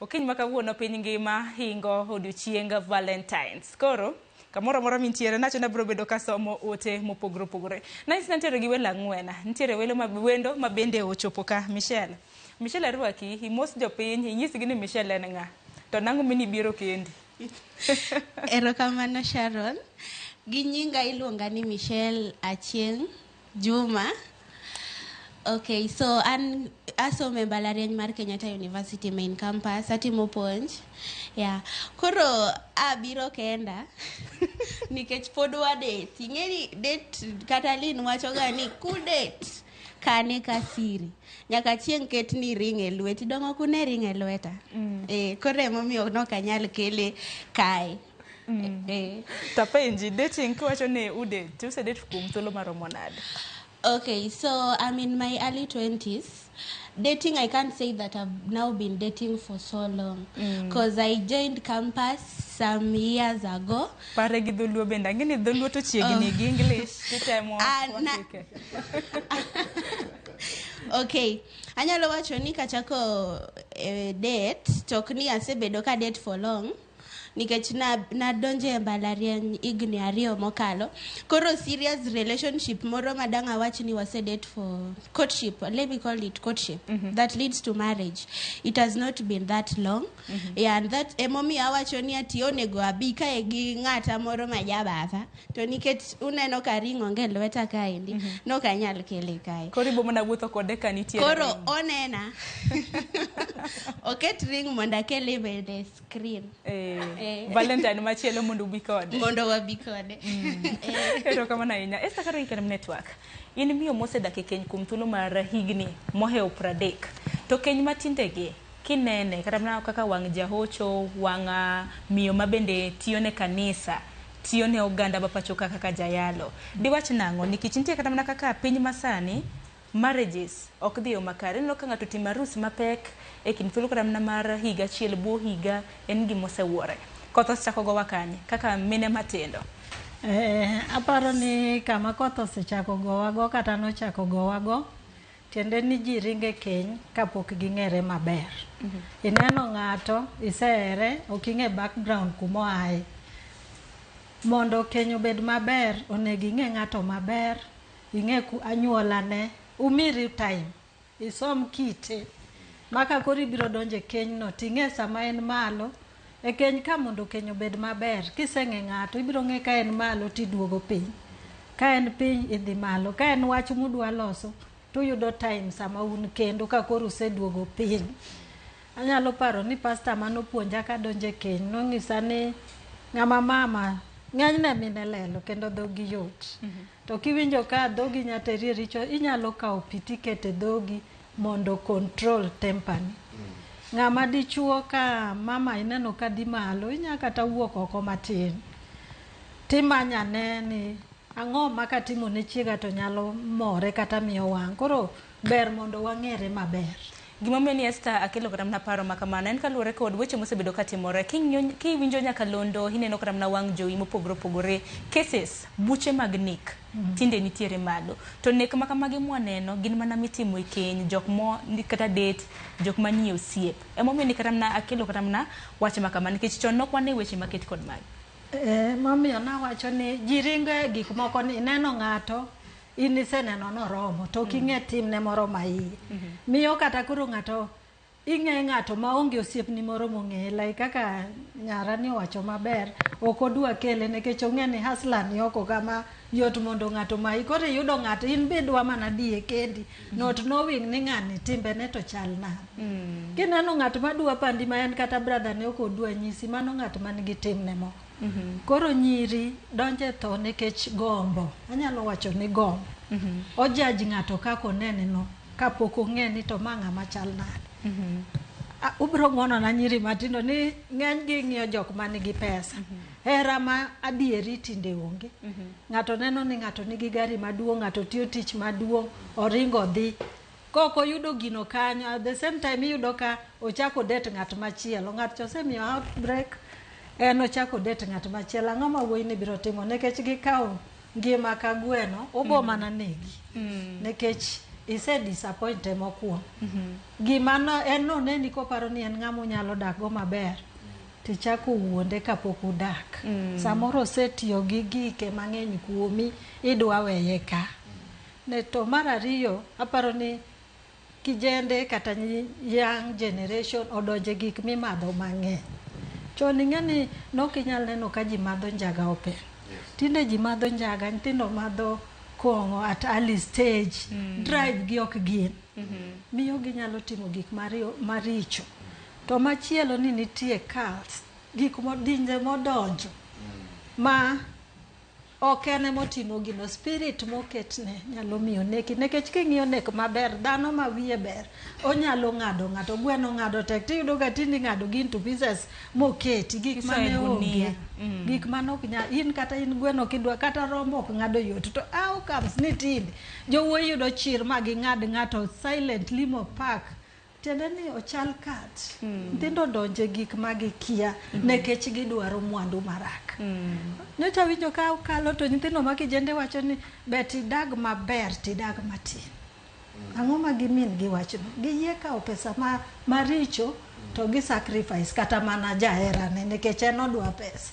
Okinyi ma kawuono piny ngima hingo odiochieng Valentines. Koro kamoro moro mintiere nacho na bro bedo kasomo ote mopogore opogore. Nice ntiere gi welo ang'wena. Ntiere welo mabwendo mabende ochopo ka Michelle. Michelle Rwaki himos jopiny inyisgi ni Michelle en ng'a. To nango mini biro kendi. Erokamano Sharon. Ginyinga iluonga ni Michelle Achieng Juma. Okay, so an asome mbalariany mar Kenyatta University main campus atimo puonj. Yeah. Koro abiro kenda nikech pod wadate. Ingeni date Katalin wacho ga ni kudet kane kasiri. Nyaka chieng ket ni ring e lweti dongo kune ring e lweta. Koro emomiyo no kanyal kele kae. Tapenji dating kwacho ne ude tu se date kuom thuolo maromo nade? Okay, so I'm in my early 20s. Dating, I can't say that I've now been dating for so long because I joined campus some years ago. Pare gi dholuo benda ngini dholuo to chiegni gi English kitemo. Okay, anyalo wacho ni kachako date tok ni asebedo ka date for long. Nikech na donje mbalariany igni ariyo mokalo. Koro serious relationship moro madanga wach ni wase date for courtship. Let me call it courtship. That leads to marriage. It has not been that long. Yeah, and that emomi awacho ni ati onego abi kae gi ng'ata moro majabatha. To nikech uneno ka ring onge lweta kaendi, no kanyal kele kae. Koro ibo mana wuotho kode ka nitie. Koro onena. Oket ring monda kele be the screen. Valentine machielo mondo ubi kode. Mondo wabi kode. Erokamano ahinya. Esta karo Ikem Network. In miyo mosedak e keny kuom thuolo mar higni mohew 30. To keny matindegi kinene kata mana kaka wang' jahocho, wang' miyo mabende tiyo ne kanisa, tiyo ne oganda bapacho kaka jayalo. Diwach nang'o nikech nitie kata mana kaka piny masani marriages ok dhi yo makare. Ineno ka ng'ato timo arus mapek e kind thuolo kata mana mar higa achiel buo higa en gimosewuore. Koth osechako gowa kanye kaka mine matindo. Aparo ni kama koth osechako gowago kata nochako gowago, tiende ni ji ringe keny kapok ging'ere maber. Ineno ng'ato isehere, ok ing'e background kumoaye. Mondo keny obed maber, onego ing'e ng'ato maber, ing'e anyuolane, umiri time, isom kite. Maka koro ibiro donje keny no, ting'e sama en malo. E keny ka mondo keny obed maber, kiseng'e ng'ato, ibiro ng'e ka en malo tiduogo piny. Ka en piny idhi malo, ka en wach mudwa loso, tuyudo time sama un kendo ka koro useduogo piny. Anyalo paro ni pastor manopuonja ka donje keny, nong'isa ni ng'ama mama, ng'enyne mine lelo kendo dhogi yot. To kiwinjo ka dhogi nyateri richo, inyalo kawo pi tikete dhogi mondo control tempani. Ng'ama dichuo ka mama ineno ka di malo, inya kata wuok oko matin. Timanyane ni ang'o maka timo ne chiega to nyalo more kata miyo wang'. Koro ber mondo wang'ere maber. Gimomiyo ni Esther akelo kata mana paro makamano en kaluwore kod weche mosebedo katimore. Kiwinjo nyaka londo ineno kata mana wang' jowi mopogore opogore, cases buche mag nek tinde nitiere malo. To nek makamagi mwaneno gin mana mitimo e keny, jok mo kata date, jok manie osiep. Emomiyo ni kata mana akelo kata mana wache makamano nikech chon nok wane weche maket kod magi. Momiyo nawacho ni ji ringo e gik moko ni ineno ng'ato iniseneno noromo to king'e timne moro ma iye. Miyo kata koro ng'ato ing'e ng'ato maonge osiepni moro mong'e, like kaka nyara ni owacho maber, ok odwa kele nikech ong'e ni hustler ni oko kama yot mondo ng'ato mai. Koro iyudo ng'ato in be dwa mana diye kendi, not knowing ni ng'ani timbene to chal nade. Kineno ng'ato madwa pandi ma en kata brother ne ok odwa nyisi, mano ng'at man gi timne moko. Koro nyiri donje tho nikech gombo. Anyalo wacho ni gombo. Ojaji ng'ato kako onene no kapok ong'e ni to ma ng'ama chal nade. Ubro ng'wono na nyiri matindo ni ng'eny gi ng'iyo jok man gi pesa. Hera ma adieri tinde onge. Ng'ato neno ni ng'ato nigi gari maduong', ng'ato tiyo tich maduong', oringo dhi. Koko yudo gino kanyo, at the same time iyudo ka ochako det ng'at machielo. Ng'at osemiyo outbreak, en ochako det ng'at machielo. Ang'o ma wuoyi ni biro timo nikech gikawo ngima ka gweno, obo mana negi. Nikech ise disappointe mokwongo. Gima no en no neni koparo ni en ng'amo nyalo dak go maber. Tichako wuonde kapok udak. Samoro osetiyo gi gike mang'eny kuomi, idwa weye ka. Ne to mar ariyo, aparo ni kijende kata young generation odonje gik mimadho mang'eny. Chon ing'eni nokinyal neno ka ji madho njaga ope. Tinde ji madho njaga, nyithindo madho kong'o at early stage, drive gi ok gin. Miyo ginyalo timo gik maricho. To machielo ni nitie cults, gik dinje modonjo, ma ok ene motimo gino, spirit moketne nyalo miyo neki. Nekech king'iyo nek maber, dhano ma wiye ber, onyalo ng'ado ng'ato, gweno ng'ado tek, tiyudo ka tindi ng'ado gi into pieces moketi, gik mane onge, gik manok nyal, in kata in gweno kidwa, kata rombo ok ng'ado yot. To how comes ni tindi jowuoyi yudo chir ma ging'ad ng'ato silently mopak, tiende ni ochal kat. Nyithindo donje gik magikia nekech gidwaro mwandu marak. Nyocha winjo ka ukalo to nyithindo ma kijende wacho ni bet idag maber tidag matin. Ang'o ma gimin giwacho? Giyie kawo pesa maricho to gi sacrifice kata mana jaherane nikech en odwa pesa.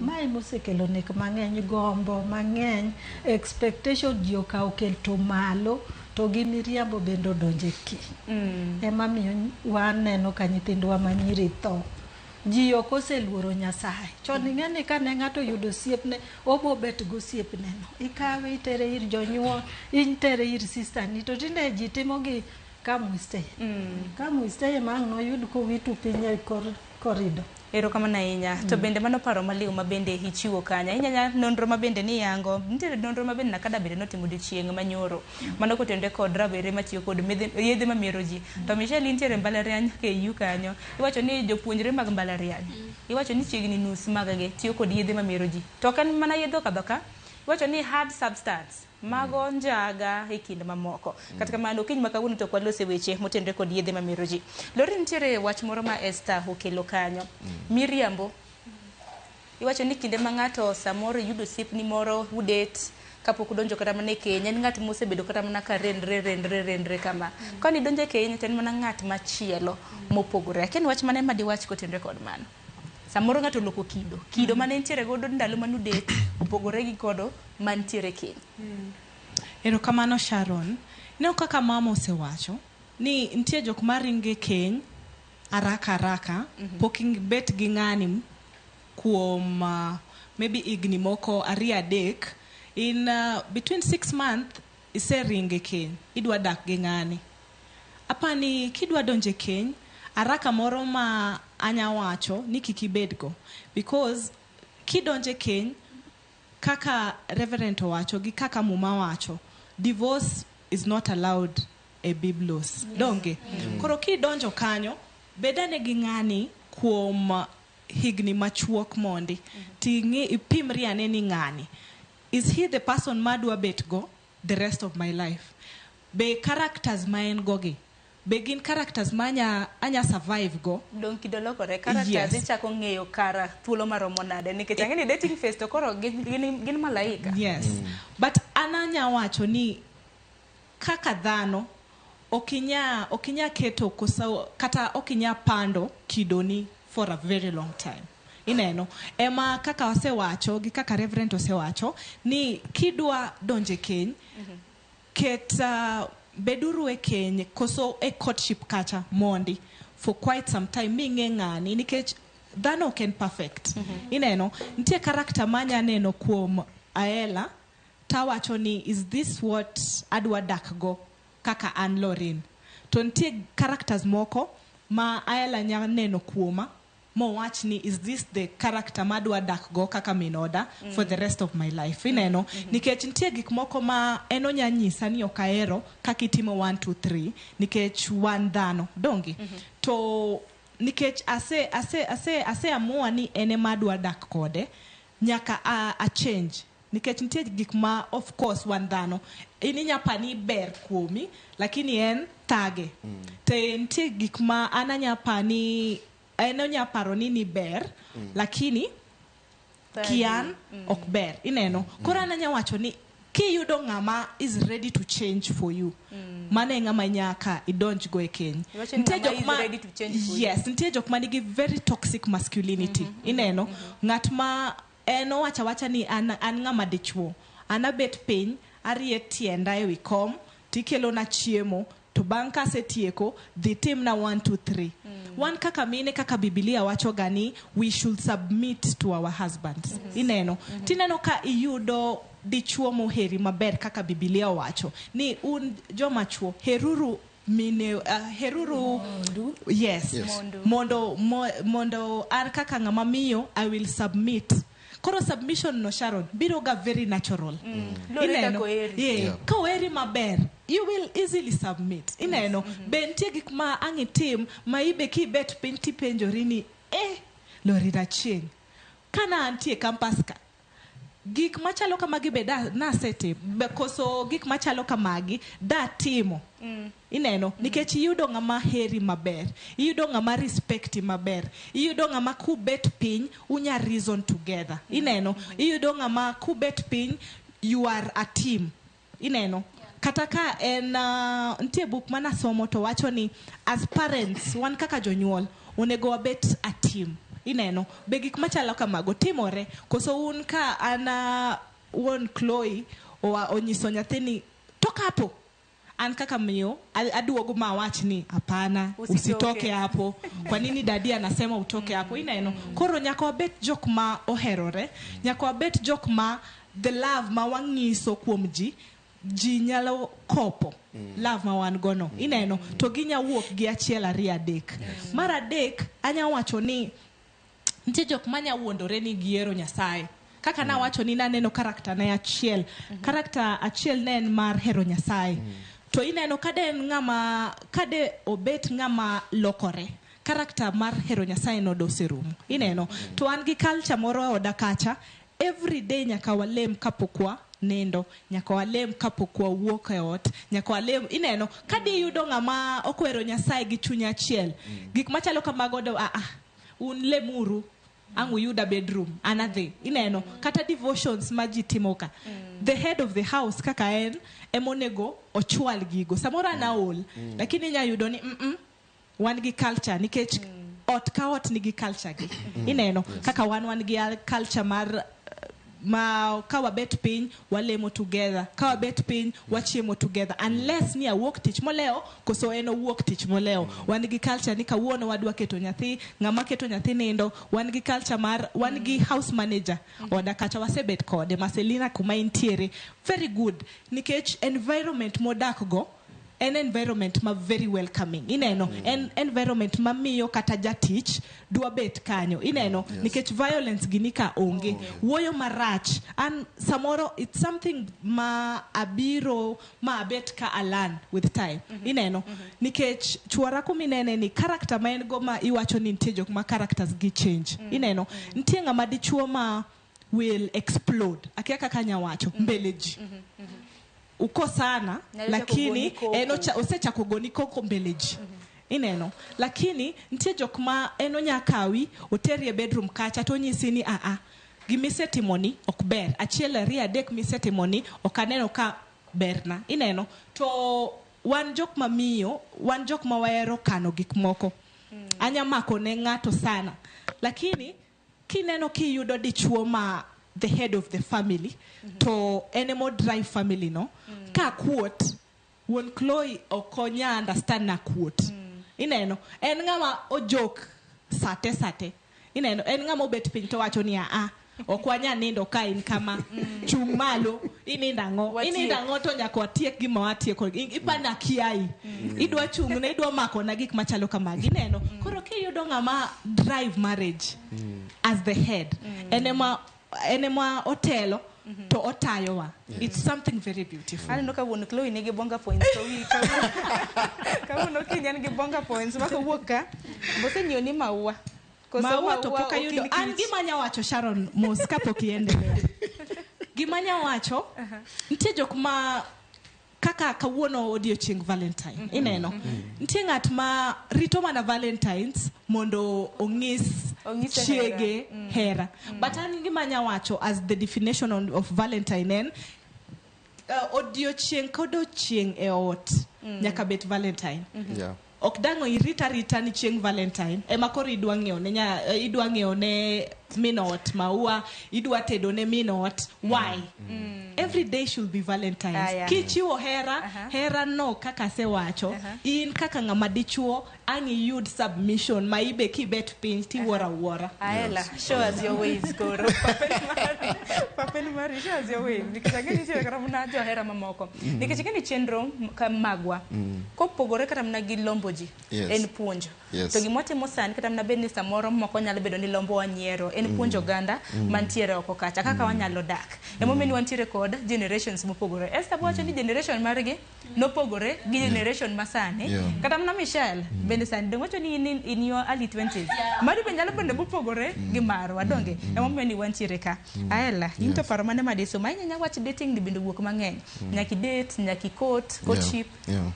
Mae mosekelo nek mang'eny, gombo mang'eny, expectation ji okawo keto malo, to gi miriambo bendo donje ki. Ema miyo waneno ka nyithindwa manyiri tho. Ji ok oseluoro Nyasaye. Chon ing'eni ka ne ng'ato yudo osiepne, obo bet go osiepne no. Ikawe itere ir jonyuol, itere ir sister ni. To tinde ji timo gi kamwiste. Kamwiste emang noyud kowitu piny e korido. Erokamano ahinya. To bende mano paro maliw mabende ichiwo kanya. Inyanya nonro mabende ni yango. Nitiere nonro mabende nakada bende notimo odiochieng' manyoro. Mano kotende kod rawere matiyo kod yedhe mamiero ji. To Michelle nitiere mbalariany KU kanyo. Iwacho ni jopuonjre mag mbalariany. Iwacho ni chiegni nus maggi tiyo kod yedhe mamiero ji. To kan mana yedho kadho ka Iwacho ni hard substance mago njaga e kinde mamoko. Kata kamano kiny makawuono to kwalose weche motenre kod yedhe mamero ji. Lori nitiere wach moro ma Esther okelo kanyo. Miriambo. Iwacho ni kinde ma ng'ato samoro yudo siepni moro udet kapok udonjo kata mana e keny, en ng'at mosebedo kata mana ka rendre kama. Koni donjo e keny to en mana ng'at machielo mopogore. Akia wach mane ma diwach kotenre kod mano. Samoro ng'ato loko kido mane nitiere godo ndalo manudet opogore gi kodo mantiere keny. Erokamano Sharon, ne kaka mama osewacho ni nitie jok maringe keny araka pok bet gi ng'ani kuom maybe igni moko 2-3 in between 6 months iseringe keny idwa dak gi ng'ani. Apani kidwa donje keny araka moro ma anya wacho ni kikibedgo because kidonje keny kaka Reverend wacho gi kaka muma wacho, divorce is not allowed e Biblos. Donge. Koro kidonjo kanyo bedane gi ng'ani kuom higni machuok mondi tingi ipimri ane ni ng'ani is he the person madwa bet go the rest of my life. Be characters ma en gogi begin characters manya anya survive go. Don kidolokore characters ichako ng'eyo kara thuolo maromo nade nikech ang'eni dating phase to koro gin malaika. Yes. But ananya wacho ni kaka dhano okinya keto kosa kata okinya pando kidoni for a very long time. Ineno ema kaka wasewacho gi kaka Reverend osewacho ni kidwa donje keny ket beduru e keny koso e courtship kacha mondi for quite some time ming'e ng'ani nikech dhano ok en perfect. Ineno nitie character manya neno kuom Aela tawacho ni is this what adwa dak go kaka an Lorin. To nitie characters moko ma Aela nya neno kuoma mo watch ni is this the character madwa dak go kaka Minoda for the rest of my life. Ineno nikech nitie gik moko ma eno nya nyisa ni okaero kaka itimo 1 2 3 nikech wan dhano dongi to nikech ase amua ni ene madwa dak kode nyaka a change nikech nitie gik ma of course wan dhano ininya pani ber kuomi lakini en tage te nitie gik ma ananya pani eno nya paro ni ber lakini kian ok ber. Ineno koro ananya wacho ni kiyudo ng'ama is ready to change for you mane ng'ama nyaka idonj go e keny. Nitie jok ma yes nitie jok ma nigi very toxic masculinity. Ineno ng'at ma eno wacha ni an ng'ama dichuo anabet piny arie tienda e wi kom tikelo na chiemo to bang' kasetieko dhi tim na 1 2 3 wan kaka mine kaka Biblia wacho gani we should submit to our husbands. Ineno tineno ka iyudo dichuo moheri maber kaka Biblia wacho ni un joma chuo heruru mine heruru yes mondo ar kaka ng'ama miyo I will submit. Koro submission no Sharon biro ga very natural. Ineno yeah kaweri maber you will easily submit. Ineno bentie gik ma angitim ma ibe ki bet piny tipenjori ni Lori Rachieng kana antie campus ka gik machalo kamagi be da na sete koso gik machalo kamagi da timo. Ineno nikech iyudo ng'ama heri maber iyudo ng'ama respect maber iyudo ng'ama kubet piny unya reason together. Ineno iyudo ng'ama kubet piny you are a team. Ineno kata ka en ntie book mana somo to wacho ni as parents wan kaka jonyuol onego wabet a team. Ineno be gik machalo kamago timore koso un ka ana won Chloe onyiso nyathini toka hapo an kaka miyo aduogo mawach ni hapana usitoke hapo kwa nini dadi anasema utoke hapo. Ineno koro nyaka wabet jok ma oherore nyaka wabet jok ma the love ma wangiso kuom ji nyalo kopo love ma wan gono. Ineno to ginya wuok gi achiel 2 3 mar adek anya wacho ni nitie jok manya wuondore ni giero Nyasaye kaka na wacho ni naneno character na achiel character achiel nen mar hero Nyasaye to ineno kade obet ng'ama lokore character mar hero Nyasaye no doserumo. Ineno to an gi culture moro oda kacha every day nyaka walem kapokwa nindo, nyaka walem kapokwa wuok e ot, nyaka walem ineno kadi yudo ng'ama okwero Nyasaye gi chuny achiel. Gik machalo kamago do un lemuru angu yuda bedroom another ineno kata devotions maji timoka. The head of the house kaka en emonego ochwal gigo samora na ol lakini nya yudo ni wan gi culture nikech ot ka ot nigi culture gi ineno kaka wan gi culture mar ma kawa bet piny walemo together, kawa bet piny wachiemo together, unless ni awuok tich moleo koso en owuok tich moleo. Wan gi culture ni kawuono wadwa keto nyathi, ng'ama keto nyathi nindo. Wan gi culture mar wan gi house manager oda kacha wasebet kode Marcelina kuma intiere very good nikech environment modak go an environment ma very welcoming ineno en environment ma miyo kata jatich dwa bet kanyo ineno nikech violence ginika onge wuoyo marach and samoro it's something ma abiro ma abet ka alan with time ineno nikech chuora kuminene ni character ma en go ma iwacho ni nitie jok ma characters gi change ineno nitie ng'ama dichuo ma will explode akia kaka nyawacho mbele ji uko sana lakini osecha kogoni koko mbeleji ineno lakini nitie jok ma eno nyakawi oteri e bedroom kacha to nyisi ni gimisetimoni okber achiel ari adek misetimoni okaneno ka berna ineno to wan jok ma miyo wan jok ma wahero kano gik moko anya mako ne ng'ato sana lakini kineno kiyudo dichuo ma the head of the family to enemo drive family no ka quote won Chloe okonya understand na quote ineno en ng'ama ojok sate ineno en ng'ama obet piny to wacho ni okwanya nindo ka in kama chung malo inindango to nyaka watiek gima watieko ipanda kiai idwa chung ne idwa mako na gik machalo kama gineno koro kiyudo ng'ama drive marriage as the head enema otelo to otayowa it's something very beautiful. Ano ka won Chloe nigi bonga points to wi ka wono kinyan gi bonga points maka wuoka bose nyoni maua maua to poka yudo an gimanya wacho Sharon Mos kapok iendelea gimanya wacho nitie jok ma kaka kawuono odiochieng Valentine ineno nitie ng'at ma rito mana Valentines mondo ong'is chiege hera but an gimanya wacho as the definition of Valentine en odiochieng kodochieng e ot nyaka bet Valentine ok dango irita ni chieng Valentine ema koro idwa ng'eyo ne minot maua idwa tedo ne minot why every day should be Valentines kichiwo hera no kaka sewacho in kaka ng'ama dichuo angi yud submission ma ibe kibet piny tiwora aela show us your ways goro papen mari show us your ways nikachangeni tire kata mna jo hera mamoko nikachangeni chenro kamagwa kopogore kata mna gi lomboji en puonjo to gimotimo sani kata mna bedni samoro moko nyalo bedo ni lombo wanyiero en puonjo ganda mantiere oko kacha kaka wanyalo dak emomeni wantiere kod generations mopogore esta wacho ni generation margi nopogore gi generation masani kata mna Michelle bende sani dongo wacho ni in your early 20s mari be nyalo bende mopogore gi marwa donge emomeni wantiere ka aela into paro mane madeso manya wach dating di bende wuok mang'eny nyaki date nyaki courtship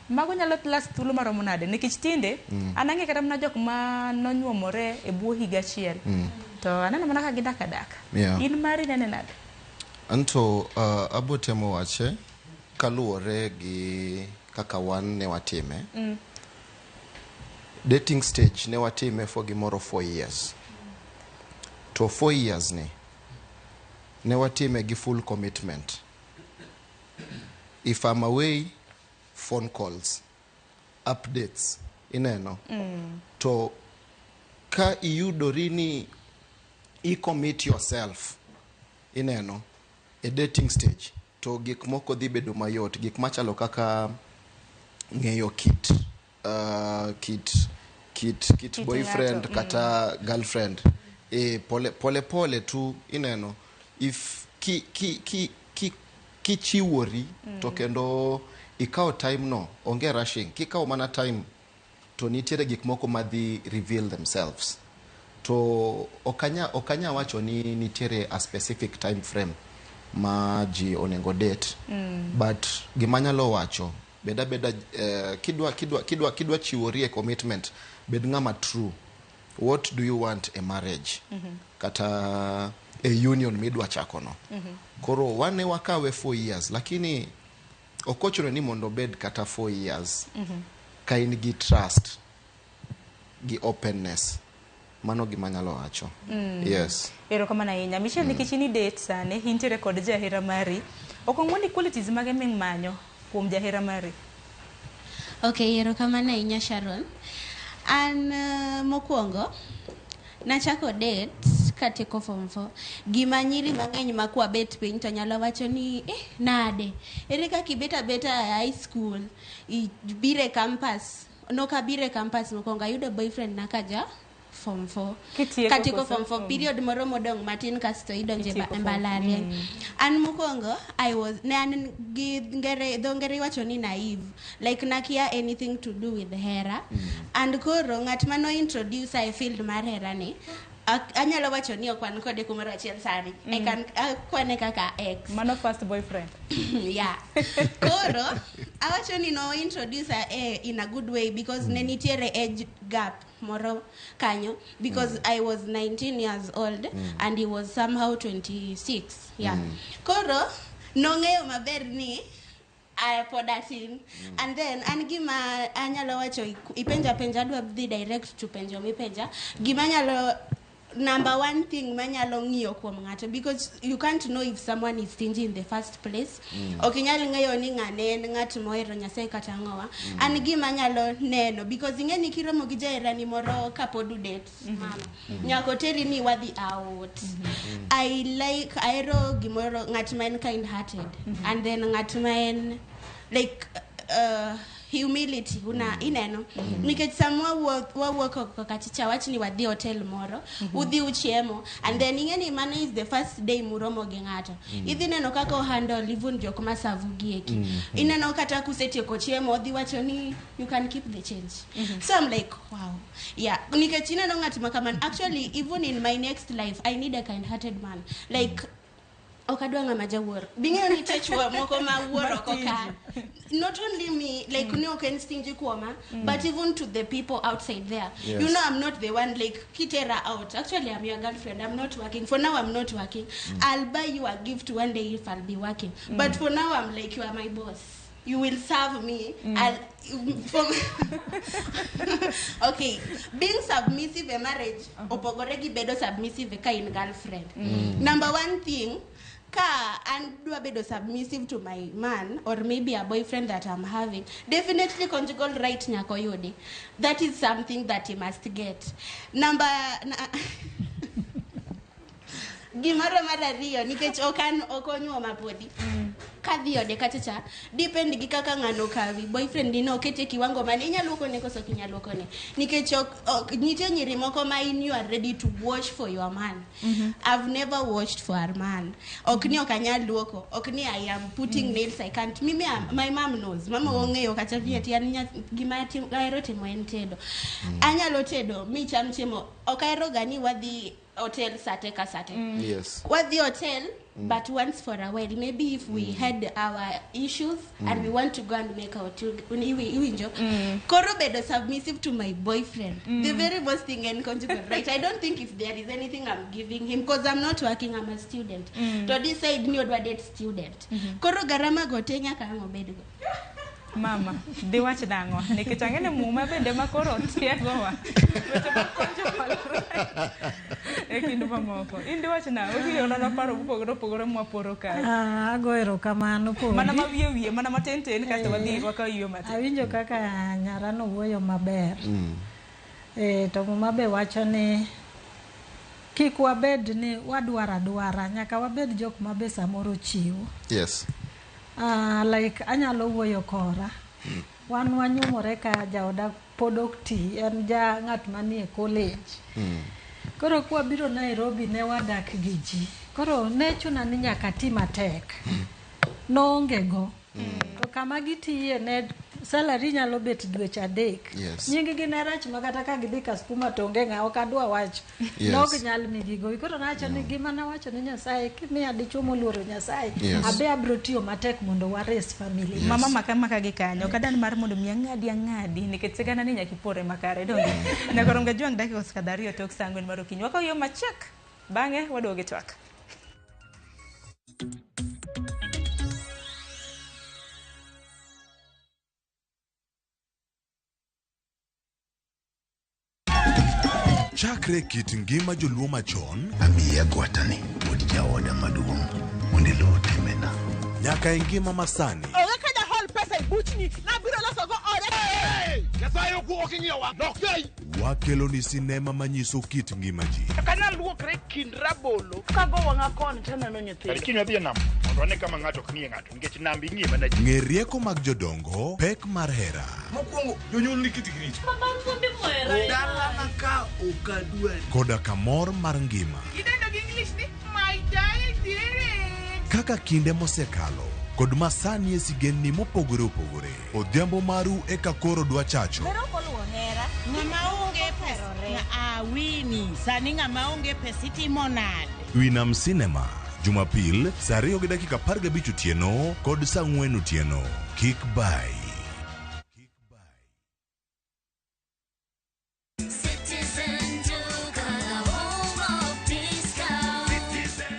mago nyalo last thuolo maromo nade nikech tinde anange kata mna jok ma nonyuomore e buo higa achiel to anana mana ka gidak in mari nene nade anto abotemo wache kaluore gi kaka wan ne watime dating stage ne watime for gimoro 4 years to 4 years ne watime gi full commitment. If I'm away, phone calls, updates ineno to ka iyudorini commit yourself ineno a dating stage to gik moko dhi bedo mayot gik machalo kaka ng'eyo kit boyfriend kata girlfriend pole tu ineno if kichiwori to kendo ikao time no onge rushing kikao mana time to nitiere gik moko madhi reveal themselves to okanya wacho ni nitiere a specific time frame ma ji onengo date but gimanyalo wacho beda kidwa chiworie commitment bed ngama true. What do you want a marriage kata a union midwa chakono koro wane wakawe 4 years lakini okochore ni mondo bed kata 4 years kain gi trust gi openness mano gimanyalo wacho. Yes, ero kama na inya Michelle nikech ni date sane intere kod jahera mari okong'woni qualities mage manyo kuom jahera mari. Okay, ero kama na inya Sharon. An mokwongo nachako date kateko form 4 gima nyiri mang'eny makwa bet piny to nyalo wacho ni nade ere kaka ibeta high school ibire campus nokabire campus mokwongo ayudo boyfriend nakaja form 4 katiko form 4 period moro modong matin kasto idonje mbalariany. An mokwongo an gi ngere wacho ni naive like nakia anything to do with hera and koro ng'at mano introduce a field mar hera ni anyalo wacho ni okwan kode kumoro achiel sani akwane kaka ex mano first boyfriend. Yeah. Koro awacho ni no introduce in a good way because ne nitiere age gap moro kanyo because I was 19 years old and he was somehow 26. Yeah. Koro nong'eyo maber ni podatin and then an gima anyalo wacho ipenja adwa dhi direct to penjo mipenja gima anyalo number one thing manyalo ng'iyo kuom ng'ato because you can't know if someone is stingy in the first place. Okinyal ng'eyo ni ng'ane ng'at mohero Nyasaye kata ng'owa. An gima nyalo neno because ing'eni kiromo gi jaherani moro kapod date mama nyako teri ni wadhi out. Ahero gimoro ng'at man kind hearted and then ng'at man like humility ineno nikech samwa wawuok kachicha wachni wadhi hotel moro udhi uchiemo and then ing'eni mano is the first day muromo gi ng'ato idhi neno kaka handle even jok ma savu gieki ineno kata kusetieko chiemo odhi wacho ni you can keep the change. So I'm like wow, yeah, nikech ineno ng'at makaman actually even in my next life I need a kind hearted man like okadwa ng'ama jawuoro bing'eyo ni techwa moko ma wuoro koka not only me like ni oken stingy kuoma but even to the people outside there. Yes. You know I'm not the one like kitera out actually I'm your girlfriend, I'm not working for now, I'm not working. I'll buy you a gift one day if I'll be working but for now I'm like you are my boss, you will serve me. Okay, being submissive in marriage opogore gi bedo submissive ka in girlfriend. Number one thing ka and do a bedo submissive to my man or maybe a boyfriend that I'm having, definitely conjugal right nyako yodi. That is something that he must get. Gimaro marariyo nikech okonyo mapodi kadhi ode kachacha depend gi kaka ng'ano kawi boyfriend dino okete kiwango mane inyalo kone koso kinyalo kone nikech nitie nyiri moko ma you are ready to watch for your man. I've never watched for a man. Okni okanyal luoko, okni I am putting nails, I can't. My mom knows. Mama ong'eyo kata vieti an gima ahero timo en tedo. Anyalo tedo mi cham chiemo. Okaero gani wadhi hotel sate ka sate. Yes. Wadhi hotel but once for a while maybe if we had our issues and we want to go and make out koro bedo submissive to my boyfriend. The very most thing in conjugal right. I don't think if there is anything I'm giving him because I'm not working, I'm a student. To this side ni odwa date student. Koro garama gotenya kama bedo mama di wach dango nikech ang'ene muma bende makoro tiegowa weche makonjugal kind mamoko indi wach na obiona na paro opogore mwaporo kae. Agoero kamano podi mana mawiye mana matenten kasto wadhi wakawiyo matin. Awinjo kaka nyarano wuoyo maber to muma be wacho ni kik wabed ni wadwara nyaka wabed jok mabe samoro chiwo. Yes. Like anyalo wuoyo kora wan wanyumore ka jaoda podok ti en ja ng'at manie college. Koro kwa biro Nairobi ne wadak gi ji koro ne chuna ni nyaka ti matek noonge go to kama gitiye ne salary nyalo bet dweche adek. Yes. Nyingi gi nerach makata ka gidhi kaskuma tonge ng'a ok adwa wach. Yes. Nok nyal migigo. Koro nawacho ni gima nawacho ni Nyasaye kimiya dichuo moluoro Nyasaye. Yes. Abe abro tiyo matek mondo wares family. Yes. Mama maka gi kanyo kadan mar mondo mi ang'adi nikech sigana ni nyaki pore makare donge. Na koronga juang dakika skadario tok sangwen mar okinyi. Wakaw yo machak. Bang'e wadoge twak. Chakre kit ngima joluo machon, amiya gwatani mod jaoda maduong' mondo iluw timena. Nyaka e ngima masani. Oga kada hol pesa e buchni na biro loso go ore. Nyasaye okuo kinyowa. Nokei. Wakelo ni sinema manyiso kit ngima ji. Kana luokre kind rabolo kago wanga kon tena no nyithindo. Lakini wadhi nam. Mondo ne kama ng'ato ok nie ng'ato nikech nambi ng'ie mana ji. Ng'e rieko mag jodongo, pek mar hera. Mokwongo jonyuol ni kiti grich. Babang kundi mwera. Dala maka okadwa. Koda kamor mar ngima. Idendo gi English ni my diet dear. Kaka kinde mosekalo kod masani e sigenni mopogore opogore. Odhiambo maru e kakoro dwa chacho. Pero koluo hera. Ng'ama onge pesa. Wini. Sani ng'ama onge pesa itimo nade? Winam Cinema. Jumapil, saa 2:15 otieno kod saa 4 otieno. Kik bai.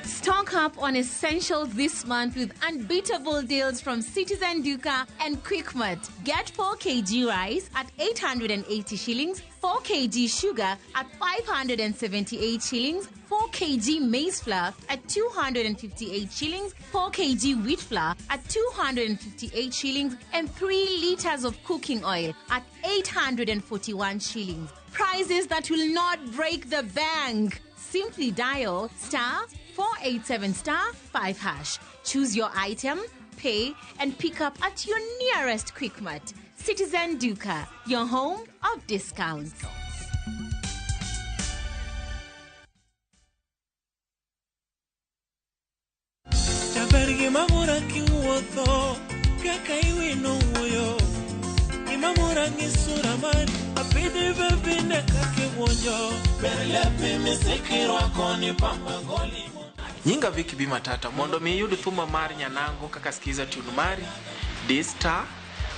Stock up on essentials this month with unbeatable deals from Citizen Duka and Quickmart. Get 4 kg rice at 880 shillings, 4 kg sugar at 578 shillings, 4 kg maize flour at 258 shillings, 4 kg wheat flour at 258 shillings, and 3 liters of cooking oil at 841 shillings. Prices that will not break the bank. Simply dial *487*5#. Choose your item, pay, and pick up at your nearest Quickmart. Citizen Duka, your home of discounts. Nyinga Viki B Matata mondo mi yud thuma mar nyanango kaka skiza tune mari D star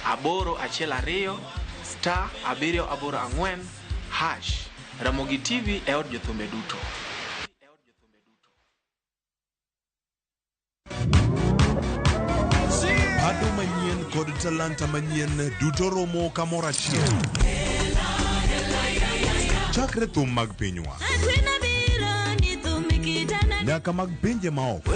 aboro achiel ariyo star abiriyo aboro ang'wen hash Ramogi TV e od jothumbe duto. Ado manyien kod talanta manyien duto romo kamoro achiel. Chakre thum mag pinywa nyaka mag pinje maoko.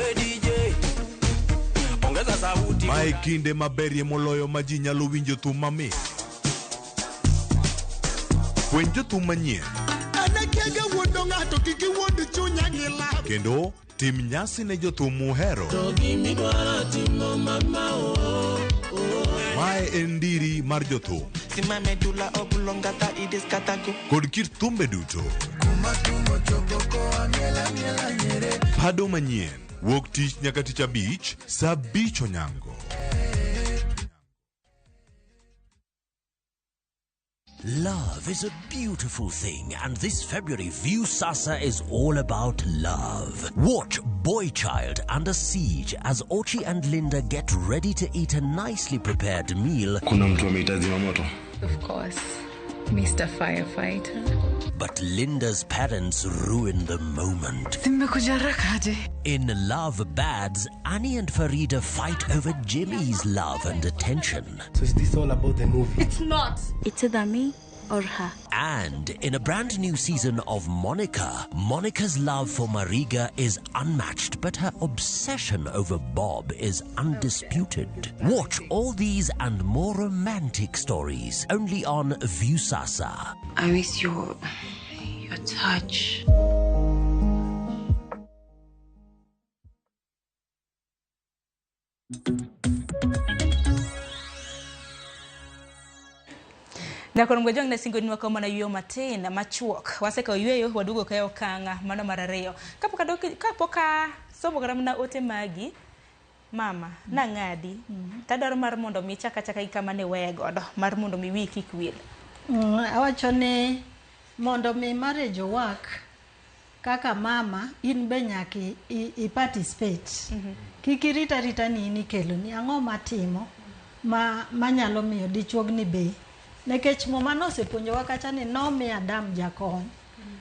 Mae kinde maberie moloyo ma ji nyalo winjo thum mamit. Puonj jothum manyien kendo tim nyasi ne jothum muhero. Mae en ndiri mar jothum kod kit thumbe duto. Pado manyien wuok tich nyaka tich abich saa 5 onyango. Love is a beautiful thing, and this February, View Sasa is all about love. Watch Boy Child Under Siege as Ochi and Linda get ready to eat a nicely prepared meal. Kuna mtu ameita zimamoto? Of course, Mr. Firefighter. But Linda's parents ruin the moment. In Love Bads, Annie and Farida fight over Jimmy's love and attention. So is this all about the movie? It's not. It's either me or her. And in a brand new season of Monica, Monica's love for Mariga is unmatched, but her obsession over Bob is undisputed. Watch all these and more romantic stories only on Viusasa. I miss your touch. Na kono mgojong na singo niwa kama na yuyo matena machuok waseka yuyo wadugo kayo kanga mano mar ariyo kapoka somo garam na ote magi mama nang'adi tadwaro mar mondo mi chaka gi kama ne weye godo mar mondo mi wi kik wil. Awacho ni mondo mi marriage work kaka mama in be nyaki I participate. Kik irita ni nikelo ni ang'o matimo manyalo miyo dichuogni be. Nekech mama nosepuonjowa kacha ni nomi Adam jakony.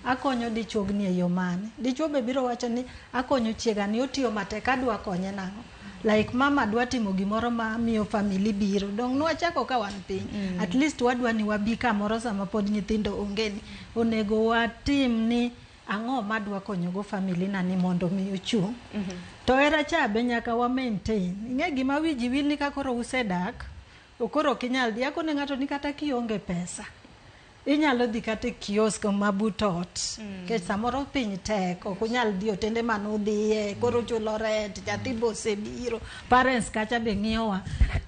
Akonyo dichuogni e yo mane. Dichuo be biro wacho ni akonyo chiega ni otiyo matek adwa konye nang'o. Like mama dwa timo gimoro ma miyo family biro. Dong nwachako ka wan piny. At least wadwa ni wabi kamoro sama pod nyithindo onge ni. Onego watim ni ang'o madwa konyogo family na ni mondo mi ochung'. To era cha be nyaka wa maintain. Ing'e gima wiji wil ni kakoro usedak. Okoro kinyal dhi akone ng'ato ni kata kionge pesa. Inyalo dhi kata kiosk mabutot. Ke samoro piny tek ok unyal dhi otende manudhiye koro chulo rent nyathi bose biro parents kacha be ng'iyowa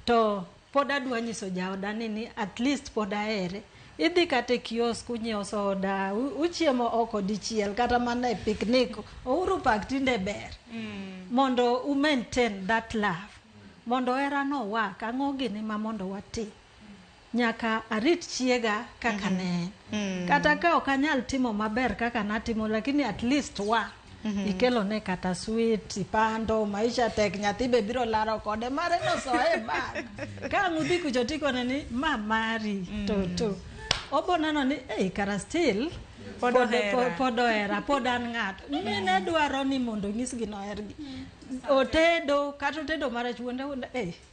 to pod adwa nyiso jaoda ni at least pod ahere. Idhi kata kiosk unyiewo soda uchiemo oko dichiel kata mana e picnic ouru pak tinde ber mondo u maintain that love mondo era no wak ang'o gini ma mondo wati nyaka arit chiega kaka ne kata ka ok anyal timo maber kaka natimo lakini at least ikelo ne kata sweet ipando maisha tek nyathi be biro laro kode mare no soe bag ka ngudhi kucho tikone ni mamari to obonano ni kara still podoera podan ng'ato mine dwaro ni mondo nyisgi nohergi otedo kata otedo marach wonda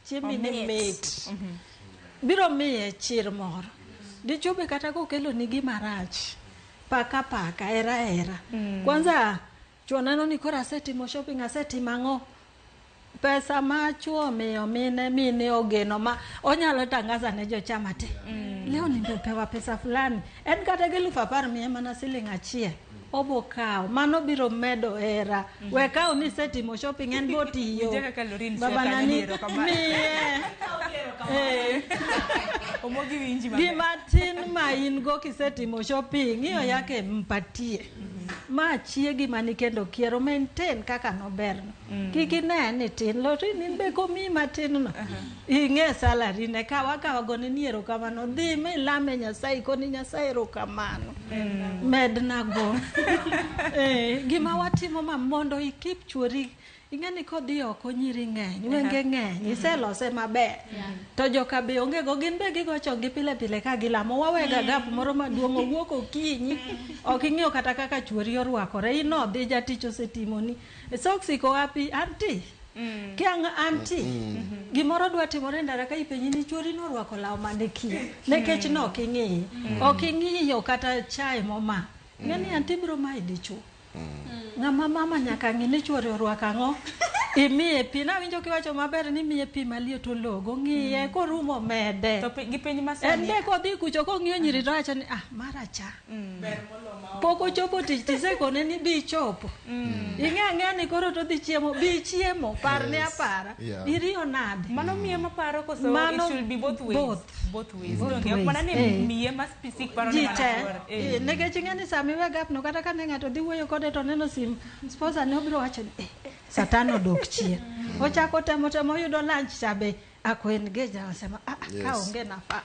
chiemi ni mit biro miye chir moro dichuo be kata kokelo ni gima rach paka era kwanza chuonano ni kora asetimo shopping asetimo ang'o pesa ma chuo miyo mine ogeno ma onyalo tangaza ne jochama te leo nimepewa pesa fulani en kata 10,000 mana siling achiel obo kao mano biro medo era we kao ni setimo shopping en botiyo baba nani omogi winji maber gimatin ma in go kisetimo shopping iyo yake mpatie ma chiegi mani kendo kiero maintain kaka noberno kiki ne ni tin lori nin be komi matin no ing'e salary ne kawa gone niero kamano dhi me lame Nyasaye koni Nyasaye ro kamano medna go gima watimo ma mondo ikip chuori ing'eni kodhi oko nyiri ng'eny wenge ng'eny iselose maber to joka be onge go gin be gigocho gi pile ka gilamo wawega gap moro maduong' owuok okinyi ok ing'eyo kata kaka chuori orwakore inodhi jatich osetimoni soksiko wapi anti kiang anti gimoro dwa timore ndara ka ipenyi ni chuori norwako law mane kie nekech no ok ing'iyo kata chai moma ng'eni anti biro mai dichuo ng'ama mama nyaka ng'ini chuori orwako ang'o imiye pi nawinjo kiwacho maber ni miye pi maliet ologo ng'iye korumo mede to gi piny masani en be kodhi kucho kong'iyo nyiri to wacho ni maracha pok ochopo tich tisekone ni bi chopo ing'e ni koro to dhi chiemo bi chiemo parne apara iriyo nade mano miye maparo koso it should be both ways don't mana ni miye mas pisik paro ni mana nekech ing'e ni sami we gap no kata ka ne ng'ato dhi wuoyo kode to neno sim sponsor ne obiro wacho ni Satan odok chien ochako temo yudo lunch chabe akwen geja wasema ka onge nafa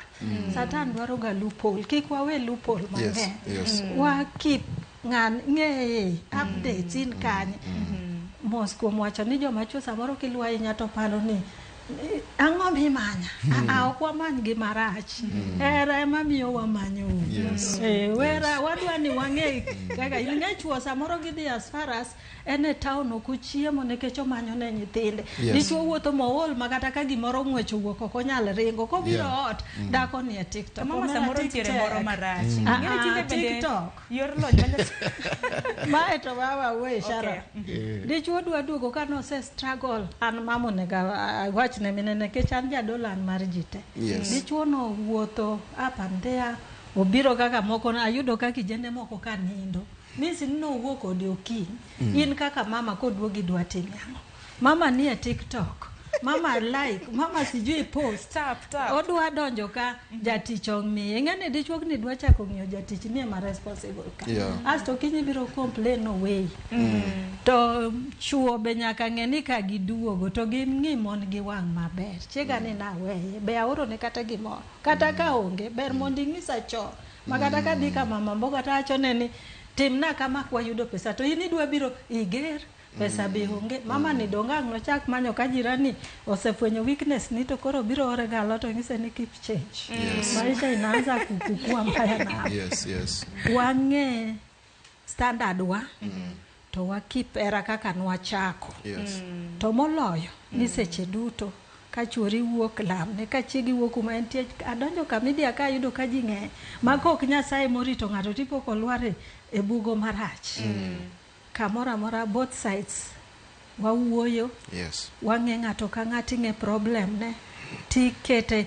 Satan dwaro ga loophole kik wawe loophole mang'eny wa keep ng'e updates in kanye mos kuom wacho ni joma chuo samoro kilwa inya to paro ni ang'o mimanya ok wamany gima rach era ema miyo wamanyo wera wadwa ni wang'e kaka ing'e chuo samoro gidhi as far as ene town ok ochiemo nekech omanyo ne nyithinde dichuo wuotho mool makata ka gimoro ng'wecho wuok ok onyal ringo kobiro ot dako ni e TikTok mama samoro ntiere moro marach ing'e tinde bende yor lony mae to wawa we shara dichuo dwa duogo ka no se struggle an mamo nega wach ne mine nekech an jadolan mar jite dichuo no wuotho up and there obiro kaka moko ayudo ka kijende moko ka nindo nisi no wuok kode okinyi in kaka mama koduogi dwa timo mama ni e TikTok mama like, mama sijui post. Tap. Odwa donjo ka jatich ong'miye. Ng'ane dichuok ni dwa chako ng'iyo jatich ni ma responsible ka. Asto kinyi biro complain no way. To chuo be nyaka ng'eni ka giduogo to ng'i mon gi wang' maber. Chiega ni na weye. Be aoro ne kata gimoro. Kata ka onge ber mondi ng'isa cho. Makata ka di ka mama mboga ta achone ni timna kama kwa yudo pesa to ini dwa biro iger pesa be onge. Mama ni dongang no chak manyo ka jirani osefwenyo weakness ni to koro biro ore galo to ng'ise ni keep change. Maisha inaanza kukua mbaya na. Yes. Wang'e standard wa to wakip era kaka nwachako. To moloyo ni seche duto ka chuori wuok lamne ka chiegi wuok kuma entie adonjo ka media ka yudo ka ji ng'e mako ok Nyasaye morito ng'ato tipo kolware e bugo marach. Kamora mora both sides wawuoyo. Wang'e ng'ato ka ng'ati ng'e problem ne tikete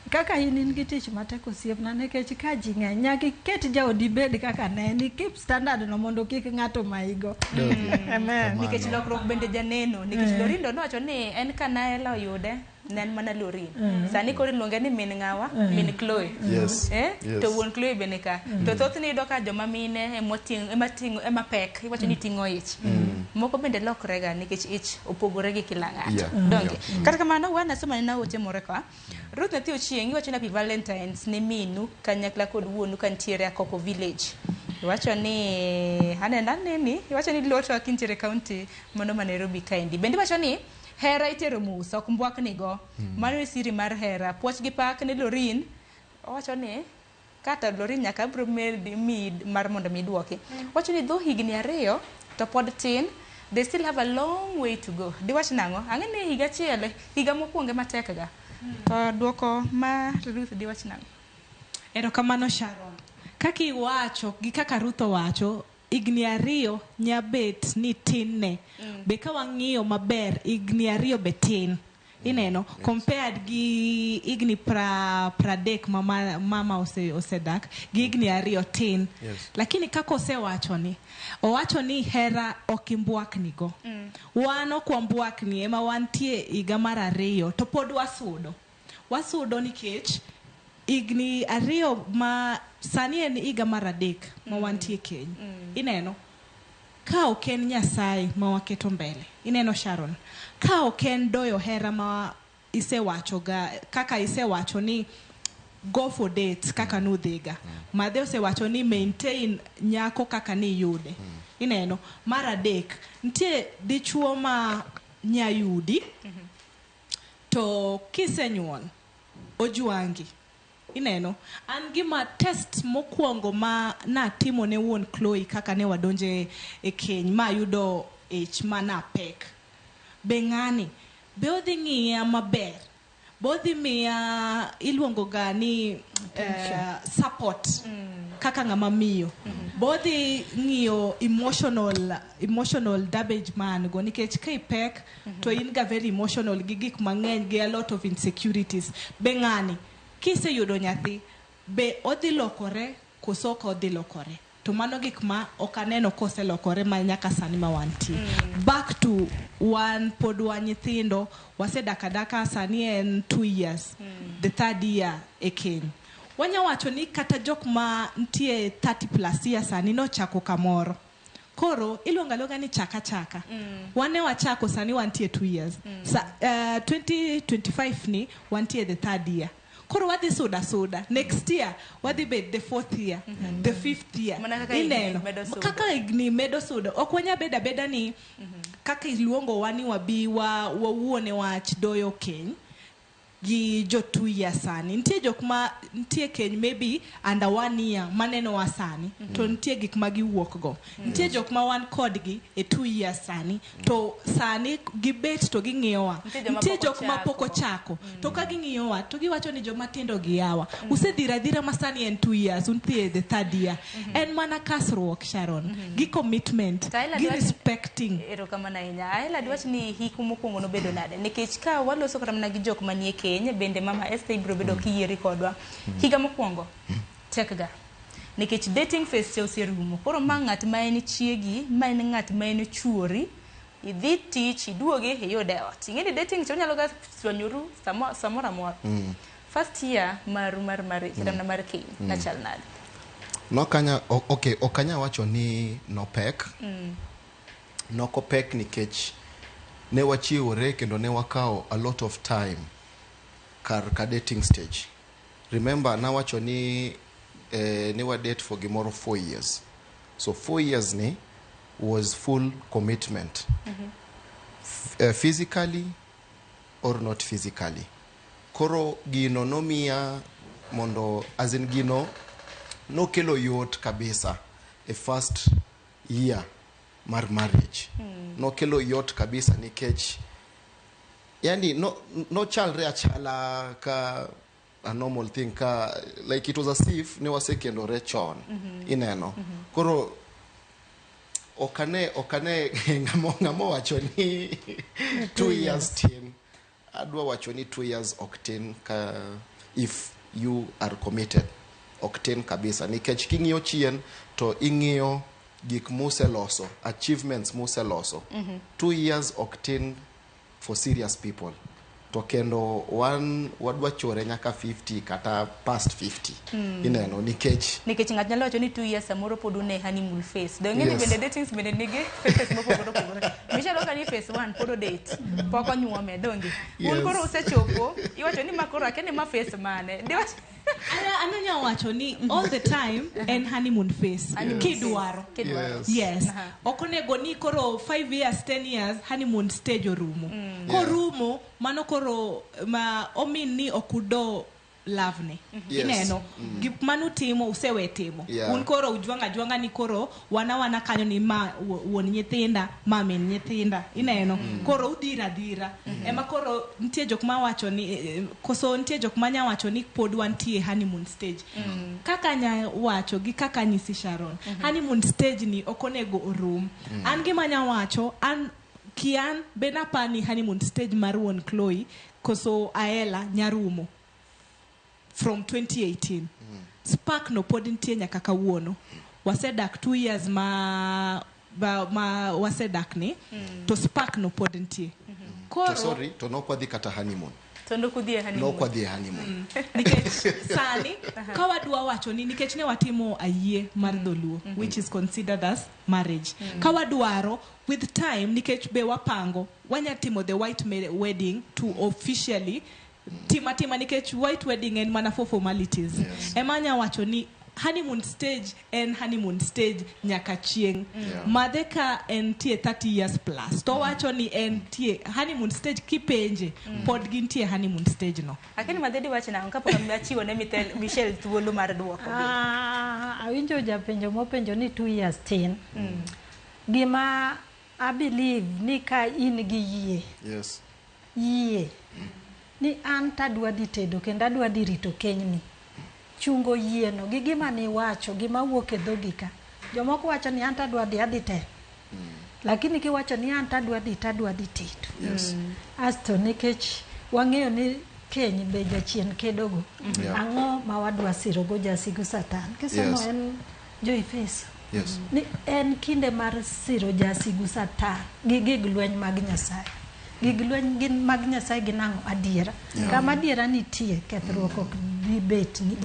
kaka in gi tich matek osiepna nikech ka ji ng'e nyaka ket jaodi bed kaka ne ni keep standard no mondo kik ng'ato maigo. Amen. Nikech lokruok bende janeno nikech Lorindo nowacho ni en kana elo yude nen mana Lorin. Sani koro iluonge ni min ng'awa, min Chloe. To wuon Chloe bende ka. To thothne iyudo ka joma mine ema pek, iwacho ni ting'o ich. Moko bende lokrega nikech ich opogore gi kila ng'ato. Donge. Kata kamano wan asoma ni naote moro ka. Ruth Nathi Ochieng iwacho ni Happy Valentines ne minu kanyakla kod wuonu kantiere Akoko Village. Iwacho ni hanenani iwacho ni Loto akintiere county mondo ma Nairobi kaendi. Bende iwacho ni hera itero musa ok mbwak nigo. Mano siri mar hera. Puoch gi pak ne Lorin. Owacho ni kata Lorin nyaka bro mid mar mondo midwoki. Wacho ni dho higni 2 to pod tin. They still have a long way to go. Diwach nango ang'e ni higa chiele higa mokwonge matek ga. To duoko ma Ruth diwach nango. Erokamano Sharon. Kaka iwacho gi kaka Ruth owacho igni 2 nyabet ni tin ne. Be ka wang'iyo maber igni 2 be tin. Ineno compared gi igni pradek mama osedak gi igni 2 tin. Lakini kaka owacho ni hera okimbwak nigo. Wano kwa mbwak ni ema wantie iga mar 2 to pod wasudo nikech igni 2 ma sani en iga mar 3 ma wantie keny. Ineno ka oken Nyasaye ma waketo mbele. Ineno Sharon ka oken doyo hera ma isewachoga kaka isewacho ni go for dates kaka nudhiga. Madhe osewacho ni maintain nyako kaka ni yude. Ineno mar 3 ntie dichuo ma nyayudi to kisenyuol ojuangi. Ineno an gima test mokwongo ma natimo ne wuon Chloe kaka ne wadonje e keny ma yudo ich mana pek. Be ng'ani be odhi ng'iya maber. Bodhi miya iluongo ga ni support kaka ng'ama miyo. Bodhi ng'iyo emotional damage man go nikech ka ipek to in ga very emotional gi gik mang'eny gi a lot of insecurities. Be ng'ani kise yudo nyathi be odhi lokore koso ka odhi lokore. To mano gik ma okaneno kose lokore ma nyaka sani ma wanti. Back to one pod wa nyithindo wasedakadaka sani en 2 years. The 3rd year e keny. Wanya wacho ni kata jok ma ntie 30+ years sani no chako kamoro. Koro iluonga ni chaka. Wane wachako sani wantie 2 years. 2025 ni wantie the 3rd year. Koro wadhi suda. Next year wadhi bed the 4th year, the 5th year. Ineno kaka igni medo suda. Ok wanya beda ni kaka iluongo wani wabi wawuone wach doyo keny gi jo 2 years sani. Ntie jok ma ntie keny maybe under 1 year maneno wa sani. To ntie gik ma giwuok go. Ntie jok ma wan kodgi e 2 years sani. To sani gibet to ging'iyowa. Ntie jok ma poko chako. To ka ging'iyowa to giwacho ni joma tindo giyawa. Usedhira ma sani en 2 years. Untie the 3rd year. En mana kasruok Sharon. Gi commitment. Gi respecting. Erokamano ahinya. Ahela dwach ni hiku mokwongo no bedo nade. Nikech ka waloso kata mana gi jok manie keny bende mama Esther ibro bedo kiyieri kodwa. Higa mokwongo tekga. Nikech dating phase che osierumo. Koro ma ng'at ma en chiegi, ma en ng'at ma en chuori idhi tich iduogi iyude ot. Ing'eni dating cho nyalo ga fwenyoru samoro amora. First year mar higa mar keny nachal nade? No kanya okay, okanya wacho ni no pek. Noko pek nikech ne wachiwore kendo ne wakao a lot of time ka dating stage. Remember na wacho ni ne wa date for gimoro 4 years. So 4 years ni was full commitment. Physically or not physically. Koro gino nomiya mondo as in gino no kelo yot kabisa a first year mar marriage. No kelo yot kabisa nikech yani no chalre achala ka a normal thing ka like it was as if ne wasekendore chon ineno. Koro okane ngamo wacho ni 2 years tin. Adwa wacho ni 2 years octane ka if you are committed octane kabisa nikech king'iyo chien to ing'iyo gik museloso achievements museloso 2 years octane for serious people to kendo wadwa chore nyaka 50 kata past 50 ineno nikech ng'at nyalo wacho ni 2 years samoro pod une honeymoon phase do ng'eni bende datings bende nigi phases mopogore michalo ka ni phase 1 pod date pok onyuome dongi un koro usechopo iwacho ni makoro akene ma phase mane ananya wacho ni all the time en honeymoon phase kidwaro yes okonego ni koro 5 years 10 years honeymoon stage orumo korumo mano koro omin ni okudo love ne ineno gik manutimo usewetimo un koro ujwanga ni koro wana kanyo ni ma won nyithinda mamin nyithinda ineno koro udira ema koro nitie jok ma wacho ni koso nitie jok manya wacho ni pod wantie honeymoon stage kaka nya wacho gi kaka nyisi Sharon honeymoon stage ni okonego orum an gi manya wacho an kian bena pani honeymoon stage mar won Chloe koso Aela nyarumo from 2018 spark no pod nitie nyaka kawuono wasedak 2 years ma wasedak ni to spark no pod nitie koro sorry to no kwadhi kata honeymoon to no kudhie honeymoon nikech sani kawadwa wacho ni nikech ne watimo ayie mar dholuo which is considered as marriage kawadwaro with time nikech be wapango wanyatimo the white wedding to officially tima nikech white wedding and mana for formalities emanya wacho ni honeymoon stage and honeymoon stage nyaka chieng madheka en tie 30 years plus to wacho ni en tie honeymoon stage kipenje pod gintie honeymoon stage no akini madhedi wacho na kapo kama achiwo ne Michelle thuolo mar duoko awinjo japenjo mopenjo ni 2 years tin gima I believe ni ka in gi yie yie ni anta dwa di tedo kendo adwa di rito kenyni chungo yieno gi gima ni wacho gima wuok e dhogi ka jomoko wacho ni anta dwa di adhi te lakini kiwacho ni anta dwa di tedo asto nikech wang'eyo ni keny be jachien kedogo ang'o ma wadwa sirogo jasigu Satan kiseno en Joyfes ni en kinde mar siro jasigu Satan gi gig lweny mag Nyasaye gig lweny gin mag Nyasaye ginang'o adiera kama adiera nitie kethruok ok dibet ni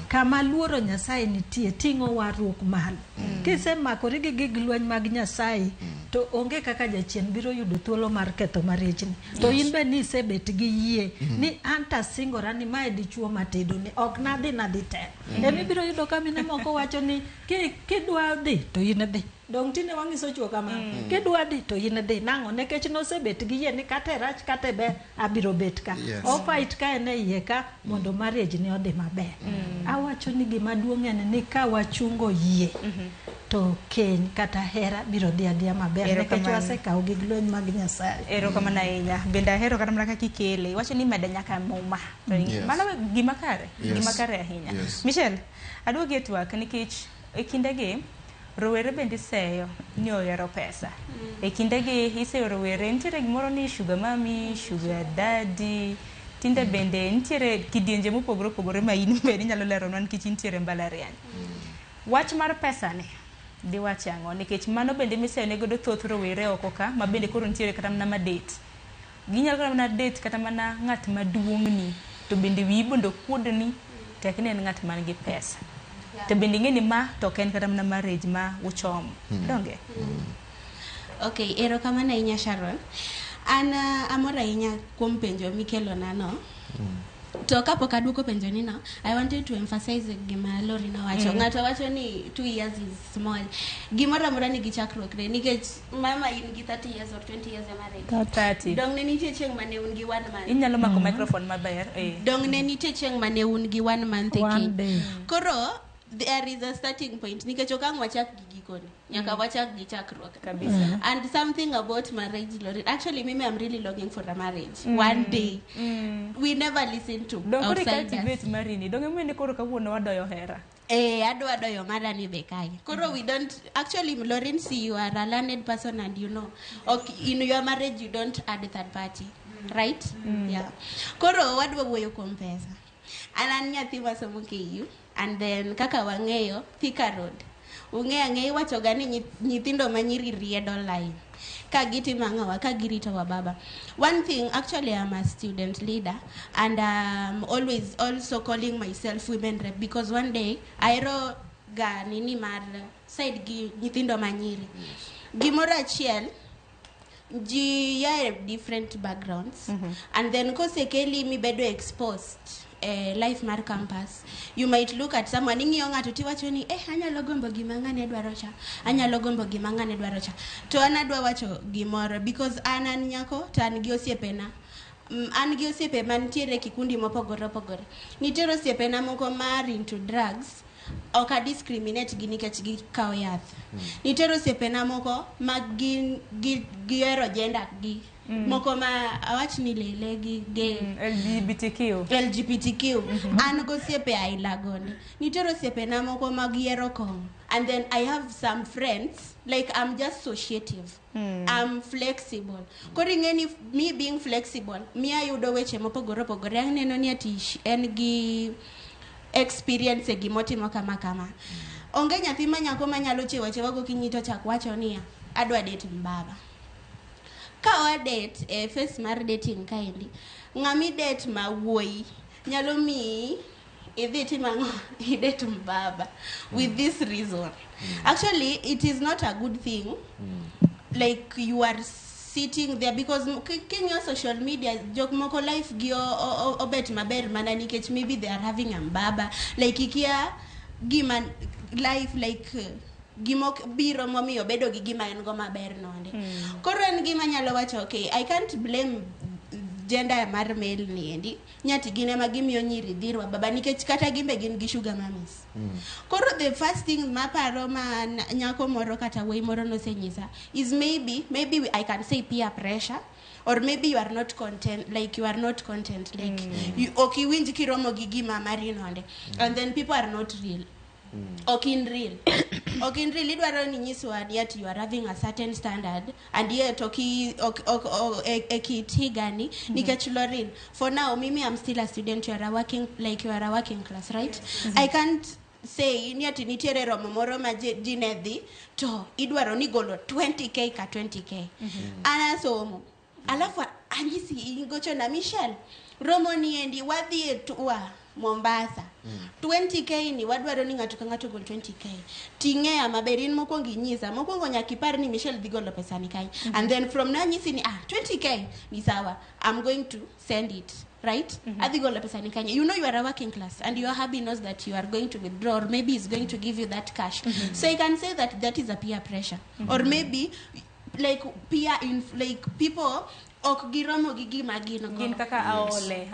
kama luoro Nyasaye nitie ting'o warruok malo kisemakori gi gig lweny mag Nyasaye to onge kaka jachien biro yudo thuolo mar ketho marriage ni to in be ni sebet gi yie ni anta singora ni mae dichuo matedo ni ok nadhi te emi biro yudo kamine moko wacho ni kidwa dhi to in dhi dong tine wangiso chuo kama kidwa di to in dhi nang'o nekech nosebet gi yie ni kate rach kate be abiro bet ka o fight ka ene iye ka mondo marriage ni odhi maber awacho ni gima duong' en ni ka wachungo yie to keny kata hera biro dhi adhiya maber nekech wasekawo gig lweny mag Nyasaye erokamano ahinya bende ahero kata mana kaka ikele wacho ni mede nyaka muma mano gima kare ahinya Michelle adwa gi twak nikech e kindegi rowere bende seyo ni ohero pesa e kindegi iseyo rowere nitiere gimoro ni sugar mami sugar daddy tinde bende nitiere kidienje mopogore ma in bende nyalo lero non nikech nitiere mbalariany wach mar pesa ni diwach ang'o nikech mano bende misene godo thoth rowere oko ka ma bende koro nitiere kata mana ma date ginyalo kata mana date kata mana ng'at maduong'ni to bende wiyi bondo kuodni tek ni en ng'at man gi pesa to bende ing'eni ma to ok en kata mana marriage ma uchomo donge Okay, erokamano ahinya Sharon. An amor ahinya kuom penjo mikelona no. To kapok aduoko penjo ni no, I wanted to emphasize gima Lori nowacho. Ng'ato wacho ni 2 years is small. Gimoro amora nigi chakruok ne nikech mama in gi 30 years or 20 years of marriage. 30. Dong ne nitie chieng' mane un gi 1 month. Inyalo mako microphone maber. Dong ne nitie chieng' mane un gi 1 month One Koro there is a starting point nikech okang' wachak gi gikoni nyaka wachak gi chakruok kabisa. And something about marriage, Lori, actually mimi I'm really longing for a marriage one day. We never listen to outsiders. Debate marini donge mene koro kawuono wadoyo hera adwa doyo mara ni bekai koro we don't actually Lauren, see you are a learned person and you know okay, in your marriage you don't add a third party right yeah koro wadwa wuoyo kuom pesa an nyathi masomo KU and then kaka wang'eyo Thika Road ung'eyo wachoga ni nyithindo manyiri riedo line ka gitimo ang'awa ka girito wa baba. One thing, actually I'm a student leader and always also calling myself women rep because one day aero ga nini mar side gi nyithindo manyiri gimoro achiel ji ya different backgrounds and then kosekeli mi bedo exposed life mar campus, you might look at someone ing'iyo ng'ato tiwacho ni anyalo gombo gima ng'ane dwaro cha anyalo gombo gima ng'ane dwaro cha to an adwa wacho gimoro because an nyako to an gi osiepena an gi osiepe mantiere kikundi mopogore opogore nitiere osiepena moko mar into drugs ok discriminate gi nikech gi kawo yath nitiere osiepena moko ma gihero gender gi moko ma awach ni lele gi gay LGBTQ an gosiepe aila goni nitiere osiepena moko ma gihero kong'o and then I have some friends like I'm just associative I'm flexible koro ing'eni me being flexible mi ayudo weche mopogore opogore aneno ni ati en gi experience e gimotimo kama onge nyathi manyako manyalo chewa gokinyi to chak wacho niya adwa date mbaba ka wa date face mar dating kaendi ng'ami date ma wuoyi nyalo mi idhi timango date mbaba with this reason actually it is not a good thing like you are sitting there because king your social media jok moko life gi obet maber mana nikech maybe they are having a mbaba like ikia gima life like gimok biro momiyo bedo gi gima en go maber nonde koro en gima nyalo wacho okay I can't blame gender mar male ni endi nyati gine ma gimiyo nyiri dhirwa baba nikech kata gimbe gin gi sugar mummies koro the first thing maparo ma nyako moro kata wuoyi moro nosenyisa is maybe I can say peer pressure or maybe you are not content like you okay winj kiromo gi gima mari nonde and then people are not real okay in real idwaro ni nyiswa ni ati you are having a certain standard and yet ekithigani nikech Lauren for now mimi I'm still a student you are a working class right I can't say ni ati nitiere romo moro ma jinedhi to idwaro ni golo 20k ka 20k anasomo alafu anyisi ingocho na Michelle romo ni endi wadhi etwa Mombasa 20k ni wadwaro ni ng'ato ka ng'ato gol 20k ting'eya maberin mokwongo inyisa mokwongo nyakipar ni Michelle dhi golo pesa ni kai and then from now nyisi ni 20k ni sawa I'm going to send it right adhi golo pesa ni kanye you know you are a working class and your hubby knows that you are going to withdraw or maybe he's going to give you that cash so you can say that is a peer pressure or maybe like peer in like people ok giromo gi gima gin kaka aole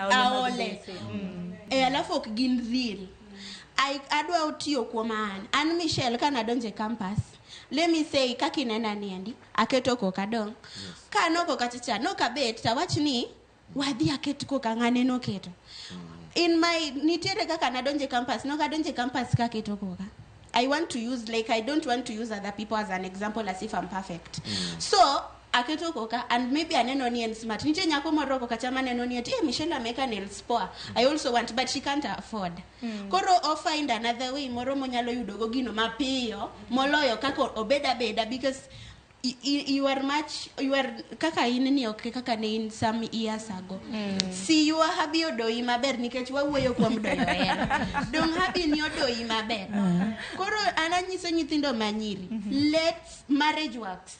alafu ok gin real adwa utiyo kuoma an Michelle kana donje campus let me say kakinena niendi aketo koka dong kanoko kachacha no kabet tawach ni wadhi aket koka ng'ane no keto in my nitiere kaka nadonje campus no kadonje campus kaketo koka I want to use like I don't want to use other people as an example as if I'm perfect so aketo koka and maybe aneno ni en smart nitie nyako moro koka chama neno ni ati Michelle ameka nails poa I also want but she can't afford koro o find another way moro monyalo yudo go gino mapiyo moloyo kaka obeda because you are kaka in ni okay kaka ne in some years ago see you are happy odoi maber nikech wawuoyo kuom doyo era dong happy ni odoi maber koro ananyiso nyithindo manyiri let's marriage works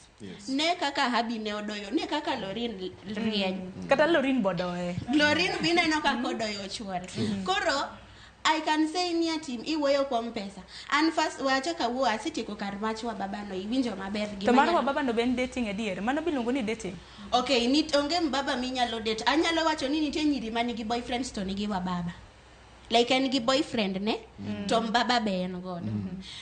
ne kaka habi ne odoyo ne kaka Lorin rieny kata Lorin bodoe Lorin bineno kaka odoyo chuore koro I can say near team iwoyo kwa mpesa and first wacha ka wo asitiko karmach wa babano iwinjo maber gi to mano wa babano ben dating edier mano bilungo ni dating okay nit onge mbaba minyalo date anyalo wacho ni nitie nyiri manigi boyfriends to nigi wa baba like en gi boyfriend ne to mbaba be en god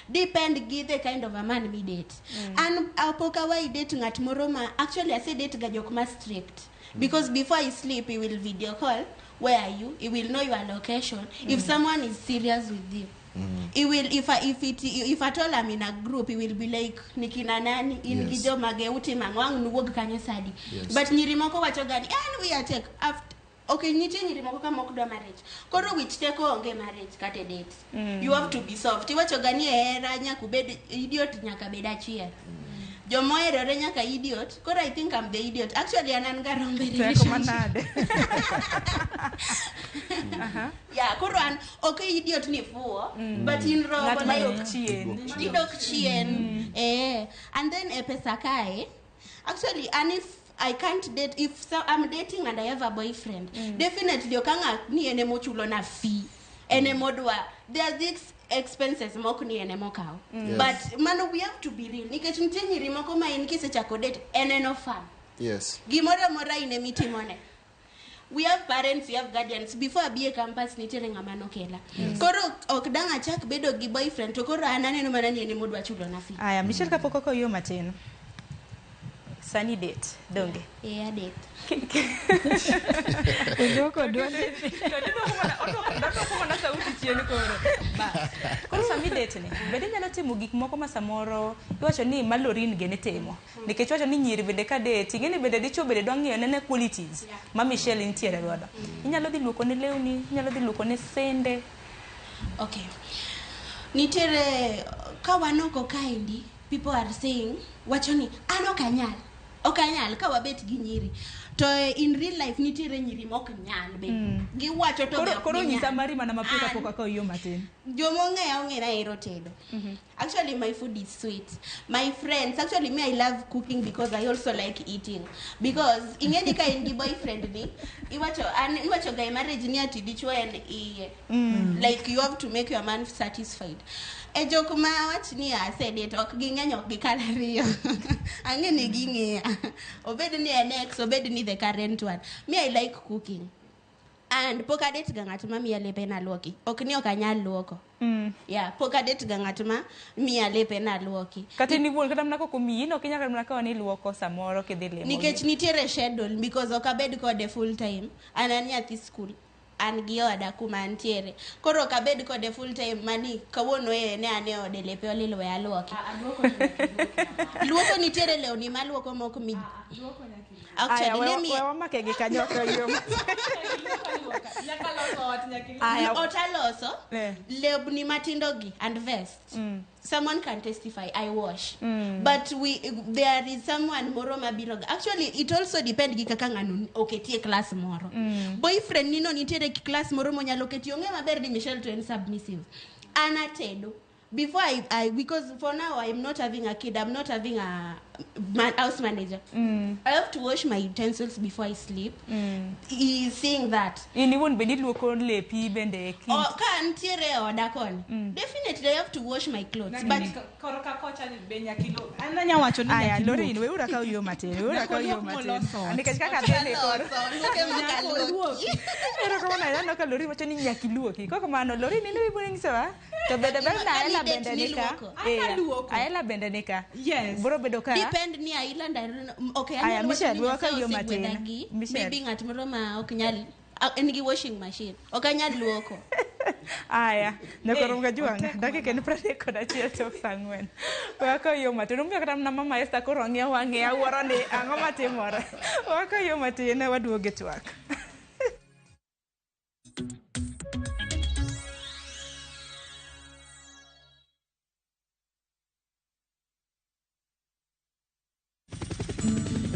depend gi the kind of a man we date and apoka wa date ngat moro ma actually I say date ga jok ma strict because before I sleep he will video call where are you he will know your location if someone is serious with you he will if at all I'm in a group he will be like nikina nani in gijo mageuti mangwang nuwog kanyo sadi but nyiri moko wacho gani and we are take after okay nitie nyiri moko kama okdo marriage koro which take onge marriage kate date you have to be soft wacho gani era nyaka bed idiot nyaka bed achiel jomoerore nyaka idiot koro I think I'm the idiot actually anan garombe manade yeah koro an okay idiot ni fuo but in robo like didok chien and then pesa kae actually and if I can't date if I'm dating and I have a boyfriend definitely okanga ni ene mochulo na fee ene modwa there are these expenses moko ni ene mokao but mano we have to be real nikech nitie nyiri moko ma in kise chako date ene no fun gimora mora ine mitimone we have parents we have guardians before abie campus nitere ngama nokela koro ok danga chak bedo gi boyfriend to koro anane no manani ene modwa chulo na fee aya Michelle kapoko ko yo matin sunny date donge date ndoko donge ndoko kuma sauti chien koro koro sunny date ni bende nyalo timo gik moko ma samoro iwacho ni Lorin gene temo nikech wacho ni nyiri bende ka date ngene bende dicho bende dwa ng'iyo ne qualities ma Michelle nitiere godo inyalo dhi luoko ne lewni inyalo dhi luoko ne sende okay nitiere ka wanoko kaindi people are saying wacho ni okanyal ka wabet gi nyiri to in real life nitiere nyiri mok nyal be giwacho to be koro nyisa mari mana mapuka poka ka yo matin ong'e na ero tedo actually my food is sweet my friends actually me I love cooking because I also like eating because ingeni ka in gi boyfriend ni iwacho guy marriage ni ati dichwo en iye like you have to make your man satisfied ejok ma wach ni asede to ok ging'enyo gi kalariyo ang'eni ging'eya obed ni ex obed ni the current one me I like cooking and poka date ga ng'at ma miya lepe na luoki ok ni ok anyal luoko poka date ga ng'at ma miya lepe na luoki kata ni wuon kata mnako komi no kinyaka mnako ni luoko samoro kidhi lemo nikech nitiere schedule because ok abed kode full time anani at school an gi oda kuma ntiere koro kabed kode full time mani kawuono ne ane ode lepe olilo ya luoki luoko nitiere lewni maluoko moko mi actually we wamake gi kanyoka yo otaloso lewni matindo gi and vest someone can testify I wash but there is someone moro mabiro actually it also depend gi kaka ng'ano oketie class moro boyfriend nino nitiere class moro monyalo ketie ong'e maber ni Michelle to en submissive anatedo before I because for now I'm not having a kid I'm not having a house manager I have to wash my utensils before I sleep he is saying that ini won beni luoko lepi bende ki kan tiere oda kon definitely I have to wash my clothes but koroka kocha ni benya kilo ananya wacho ni aya Lorin we ura ka yo matin nikech kaka bende koro ero ko na yana ka Lorin wacho ni nyaki luoki koko mano Lorin ni ibo ng'sewa to bende na ela bende nika aela bende nika yes bro bedo ka depend ni aila ndaro okay aya Michelle waka yo matin maybe ngat moro ma ok nyal en gi washing machine ok anyal luoko Aya, nyakoronga juang. Dakika ni 31 tok saa 4. Wako yo matin. Umia kata na mama Esther koro ng'ia wang'e awuoro ni ang'o matimore. Wako yo matin ne waduoge twak.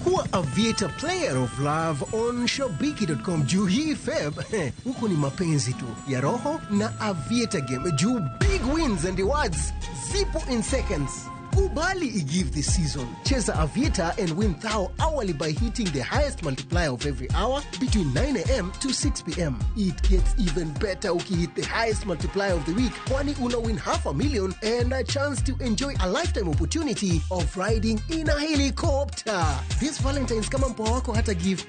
Kuwa Aviator Player of Love on Shabiki.com. Juu hii Feb, huko ni mapenzi tu ya roho na Aviator game. Juu big wins and rewards zipo in seconds. Kubali i-give this season. Cheza Aviator and win thou hourly by hitting the highest multiplier of every hour between 9 a.m. to 6 p.m. It gets even better ukihit the highest multiplier of the week, kwani una win $500,000 and a chance to enjoy a lifetime opportunity of riding in a helicopter. This Valentine's kama mpoa wako hata give.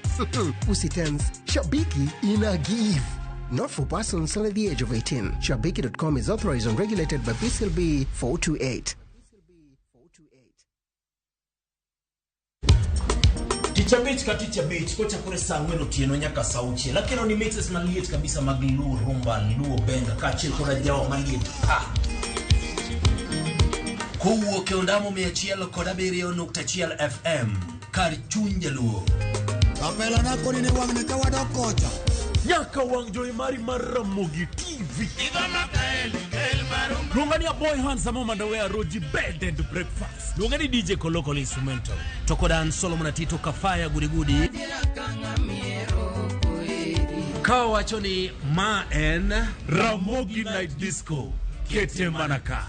Usitense. Shabiki ina give. Not for persons under the age of 18. Shabiki.com is authorized and regulated by BCLB 428. Teacher Beach kocha kure saa ngweno tieno nyaka sauche lakini ni mixes maliet kabisa maglu rumba luo benga kachil kora jao maliet kuwo ke ondamo 101.1 FM kar chunje luo Amela na koni ne wangne ka wadokocha nyaka wang joy mari Maramogi TV Lungani ya boy handsome mandawea roji bed and breakfast. Lungani DJ Kolokolo instrumental. Tokodan Solomon Tito Kafaya gudi. Kawa wachoni Ma en Ramogi Night Disco. Kete Manaka.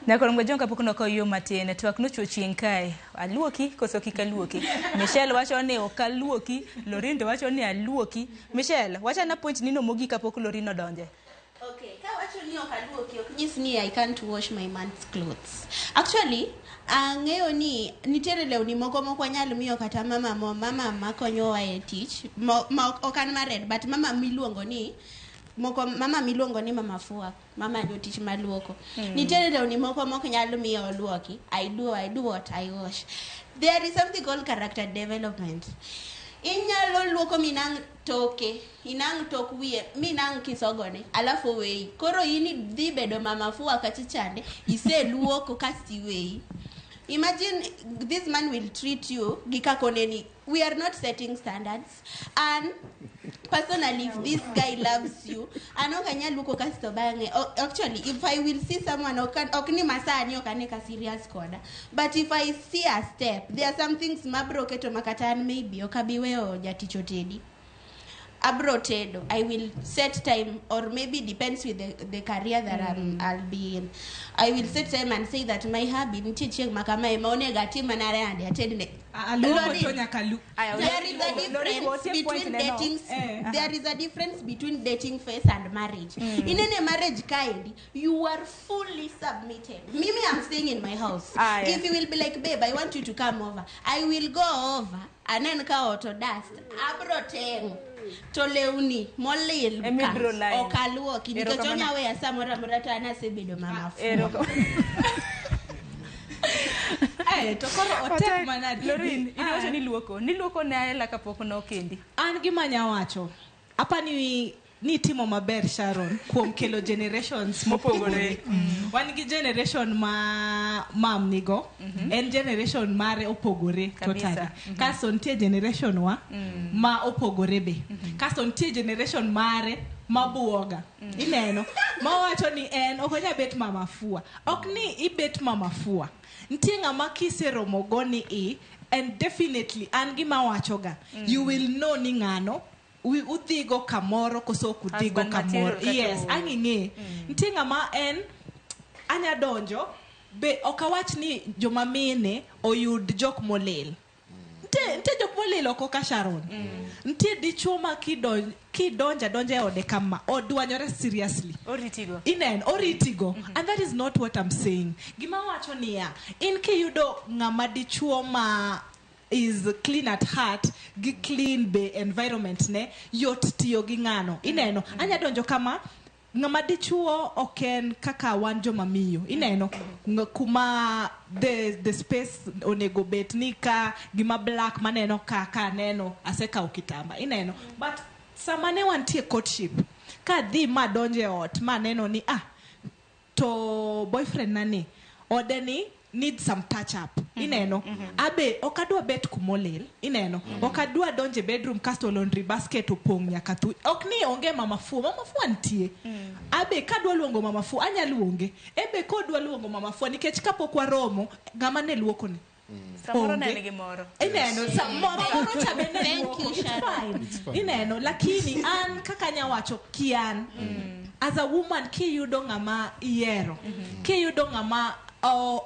Nakoronga jonga pokno ko yo matene twak no chuchien kai aluoki koso kikaluoki Michelle wacho ne okaluoki Lorindo wacho ne aluoki Michelle wacha na point nino mogi kapok Lorino donje. Okay, ka wacho ni okaluoki ok nyis ni I can't wash my man's clothes. Actually, ang'eyo ni nitiere lewni moko nyalo miyo kata mama makonyowa e tich okan married but mama miluongo ni mama fua mama jotich maluoko nitiere lewni moko nyalo miyo luoki I do what I wash. There is something called character development. Inyalo luoko minang toke inang tok wiye minang kisogone alafu wei koro ini dhi bedo mama fua kachichande ise luoko kasti wei. Imagine this man will treat you gikakoneni. We are not setting standards, and personally if this guy loves you anokanya luko kasto bange. Actually if I will see someone okni masani okaneka serious koda, but if I see a step there are some things mabro keto makatan maybe okabiweo jatichotedi abrotedo I will set time, or maybe depends with the career that I'll be in. I will set time and say that my hubby nticheng makama emaone gati manare ande atedne there is a difference between dating phase and marriage. In any marriage kind you are fully submitted. Mimi I'm staying in my house. If you will be like babe I want you to come over, I will go over and then ka auto dust abroteng toleuni molil okaluoki nitochonya we asamora murata anasebedo mama fu tokoro otek manadi Lorin inawacho ni luoko na ela kapok no kendi an gimanya wacho apani ni timo maber Sharon kuom kelo generations mopogore. Wan gi generation ma mam nigo en generation mare opogore totally. Kaso ntie generation wa ma opogore be. Kaso ntie generation mare mabuoga. Ineno ma wacho ni en okonya bet mama fua. Ok ni ibet mama fua. Ntie ngama kiseromo goni and definitely an gima wachoga you will know ni ngano udhigo kamoro koso kudhigo kamoro. Yes, ang'ing'e. Nitie ng'ama en anya donjo be okawach ni joma mine oyud jok molel. Nte jok molel oko ka Sharon. Ntie dichuo ma kidonja e ode kama odwanyore seriously. Oritigo. Oritigo. And that is not what I'm saying. Gima wacho niya, in kiyudo ng'ama dichuo ma is clean at heart, gi clean be environment ne, yot tiyo gi ng'ano. Ineno, anya donjo kama ng'ama dichuo oken kaka wan joma miyo. Ineno, kuma the space onego bet ni ka gima black maneno ka neno aseka ukitamba. Ineno, but samane wantie courtship. Ka dhi ma donje ot ma neno ni to boyfriend nani odeni need some touch up. Ineno, abe okadwa bet kumolel. Ineno, okadwa donje bedroom kasto laundry basket opong nyaka tu. Okni onge mamafu antie. Abe kadwa luongo mamafu anya luonge. Ebe kodwa luongo mamafu nikech kapok waromo ng'ama ne luoko ni. Samoro nene gimoro. Ineno, samoro chabene luoko. It's fine. Ineno, lakini an kaka nyawacho kian. As a woman kiyudo ng'ama iero. Kiyudo ng'ama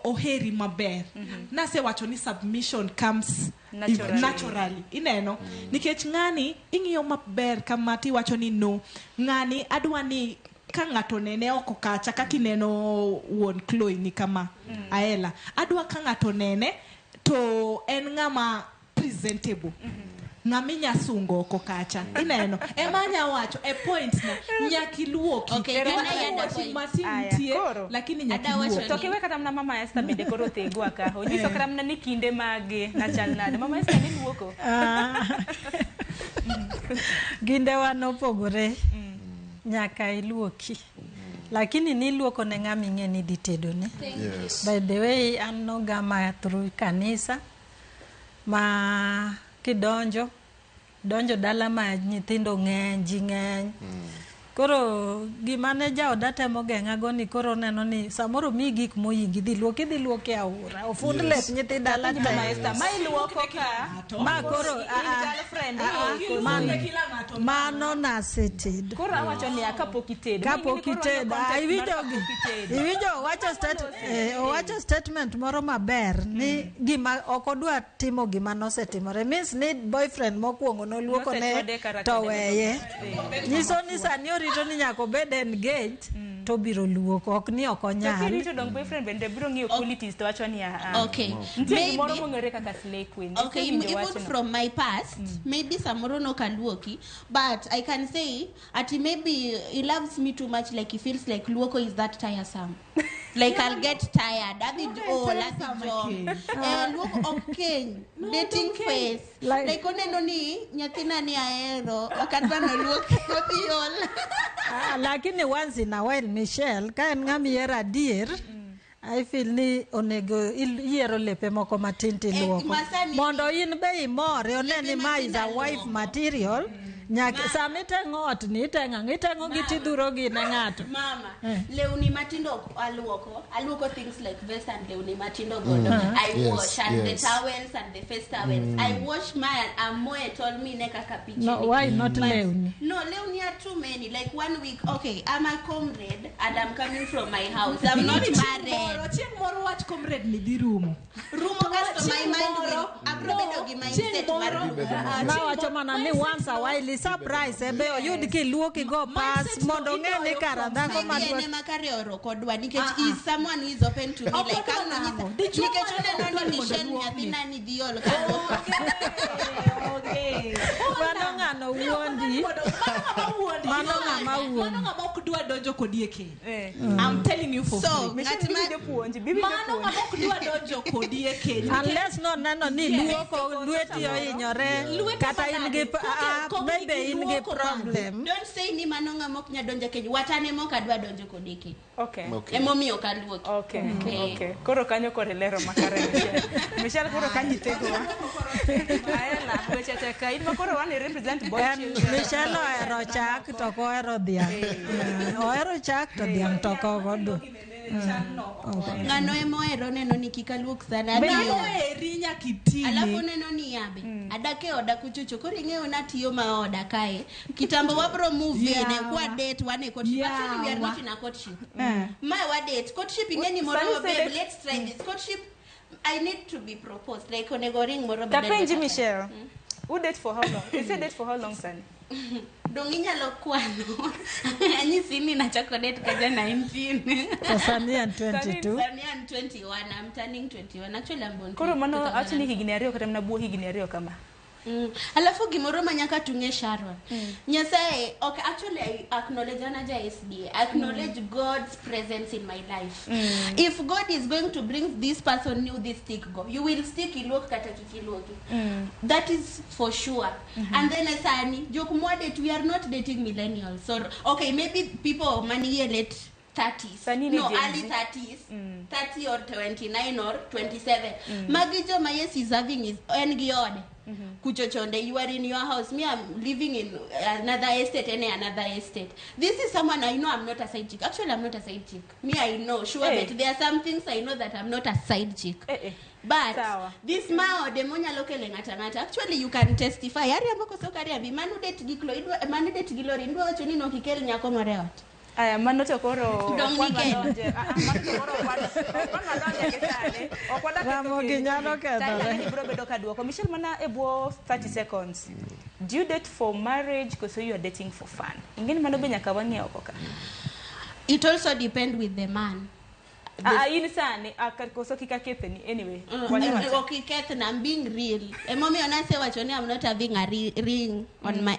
oheri maber. Nase wacho ni submission comes naturally. Ineno, nikech ng'ani ing'iyo maber kama ti wacho ni no. Ng'ani adwa ni ka ng'ato nene oko kacha kaka ineno wuon Chloe ni kama Aela. Adwa ka ng'ato nene to en ng'ama presentable. Ng'aminya sungo oko kacha. Ineno, emanya wacho a point na nyakiluoki. Okay, lakini nyakiluoki. Tokiwe kata mna mama Esther bende koro tegwa ka. Onyiso kata mna ni kinde mage na chal nade. Mama Esther ni luoko. Ginde wanopogore. Nyaka iluoki. Lakini ni luoko ne ng'ama ing'e ni ditedo ne. Yes. By the way, an nogama through kanisa ma kidonjo dala ma nyithindo ng'eny, ji ng'eny. Koro gima ne jaoda temo geng'a go ni koro neno ni samoro mi gik moyingi dhi luoki aora. Ofund lep nyithi dala te. Ma iluoko ka. Ma koro girlfriend. Mano nasetedo. Koro awacho ni kapok itedo. Iwinjo wacho statement moro maber ni gima okodwa timo gima nosetimore. Means ni boyfriend mokuongo noluoko ne to weye. Nyiso ni sani orito ni nyako bed engaged to biro luoko ok ni okonyal. To kirito dong boyfriend bende biro ng'iyo qualities to wacho ni okay. Maybe moro mongere kaka slay queen. Okay, even from my past, maybe samoro no kaluoki, but I can say maybe he loves me too much, like he feels like luoko is that tiresome. Like I'll get tired. Okay. Dating phase. Like oneno ni nyathina ni aero. Okadwa no luoki odhiol. Lakini once in a while Michelle ka en ng'ama yiero adier, I feel ni onego yiero lepe moko matin tiluoko mondo in be imore oneni ma is a wife material. Nyaka samite ngot ni itengo gitidhuro gi ne ngato. Mama, leuni matindo aluoko things like vest and leuni matindo godo. I wash and the towels and the face towels. I wash mine and Moe told me neka kapichi. No, why not leuni? No, leuni are too many. Like 1 week. Okay, I'm a comrade and I'm coming from my house. I'm not married. Chien moro wat comrade ni di rumo. Rumo kasto my mind will aprobedo gi mindset maru. Na wacho mana ni once a while surprise ebe oyud ki luoki go pass mondo ng'e ni karanda ko madwa. Ene makare oro kodwa nikech is someone who is open to me like I'm not. Nikech oneno ni Michelle nyathina ni diol ka. Okay. Mano ng'ano wuondi. Mano ng'ama wuondi. Mano ng'ama ok dwa donjo kodi e keny. I'm telling you for free. Mano ng'ama ok dwa donjo kodi e keny. Unless no neno ni luoko lweti ohinyore kata in gi maybe in gi problem. Don't say ni mano ng'ama ok nya donjo keny. Watane mok adwa donjo kodi e keny. Okay. Emomiyo kaluoki. Okay. Koro kanyo korelero makare. Michelle koro kanyitego. Aela weche teka in makoro wan represent boy children. Michelle ohero chak to ohero dhiang'. Ohero chak to dhiang' to kogodo. ngano emohero neno ni kikaluok sana erinya kitini alafu neno ni yabe adake oda kuchucho koro ing'eyo natiyo ma oda kae kitambo wabro move in kwa date wane courtship actually we are not in a courtship my wa date courtship ingeni moro babe let's try this courtship I need to be proposed like onego ring moro babe Tapenji Michelle who date for how long you say date for how long son dong inyalo kwano anyisini nachako date kaja 19 Sania 22 Sania 21 I'm turning 21 actually I'm born koro mano actually higni ariyo kata mna buo higni ariyo kama alafu gimoro manyaka tunge Sharon Nyasaye okay actually I acknowledge anaja SDA I acknowledge God's presence in my life if God is going to bring this person new this stick go you will stick ilok kata kikiloki that is for sure and then asani jokumwa date we are not dating millennials so okay maybe people many late 30s no early 30s 30 or 29 or 27 magijo mayes is having is engiode kuchochonde you are in your house me I'm living in another estate and another estate this is someone I know I'm not a side chick actually I'm not a side chick me I know sure but there are some things I know that I'm not a side chick but this mao demonya lokele ngata actually you can testify ari ambako sokari abi manudet giklo manudet gilori ndo wacho ni no kikel nyako marewat aya mano to koro Ramo ginyalo kedore ni bro bedo kaduoko Michelle mana ebo 30 seconds do you date for marriage because you are dating for fun ingeni mano be nyaka wang'e okoka it also depend with the man inisani akakoso kikaketheni anyway okikethna I'm being real emomi onase wachoni I'm not having a ring on my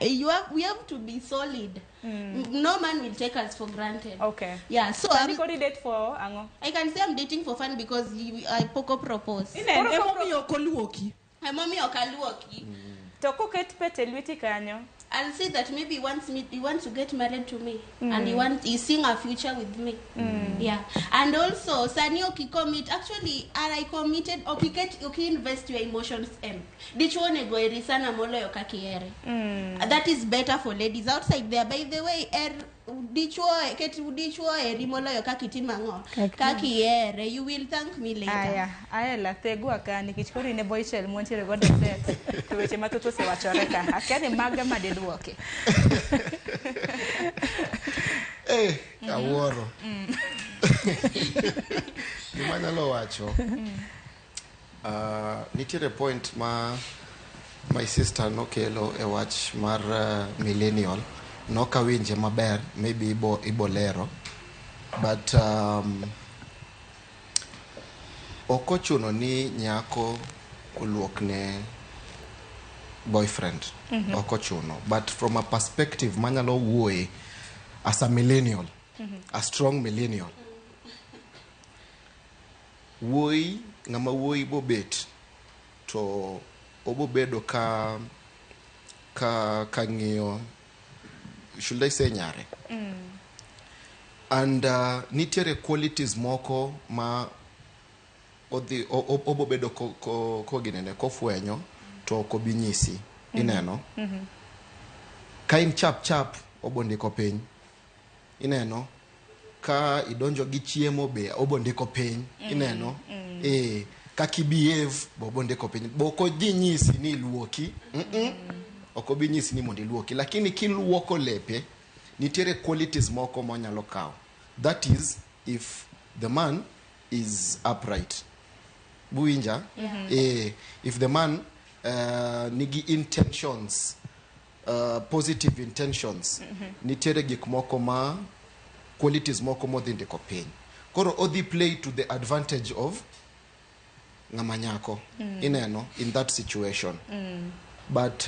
we have to be solid no man will take us for granted okay yeah so I'm going to date for ango I can say I'm dating for fun because I poko propose emomi okoluoki to koket pete lweti kanyo I'll say that maybe he wants to get married to me and he's seeing a future with me yeah and also Sani commit actually and I committed invest your emotions dichone go erisana moloyo kakiere that is better for ladies outside there by the way dichwo erimoloyo kakitimango kakiere you will thank me later aya la tegwa kani kichkori ne boychel montiere god set to weche matoto se wachoreka akene maga madeduoke awuoro gimanyalo wacho nitiere point ma my sister nokelo e wach mar millennial nokawinje maber maybe ibo lero but okochuno ni nyako oluok ne boyfriend okochuno but from a perspective manyalo wuoye as a millennial a strong millennial wuoyi ngama wuoyi bobet to obobedo ka ng'iyo should I say nyare and nitiere qualities moko ma obobedo ko ginene kofwenyo to kobinyisi ineno ka in chap obondiko piny ineno ka idonjo gi chiemo be obondiko piny ineno ka kibehave obondiko piny boko dinyisi ni luoki okobinyisi ni mondi luoki lakini kiluoko lepe nitiere qualities moko monyalo kawo that is if the man is upright buinja if the man nigi intentions positive intentions nitiere gik moko ma qualities moko modhindiko piny koro odhi play to the advantage of ngamanyako ineno in that situation but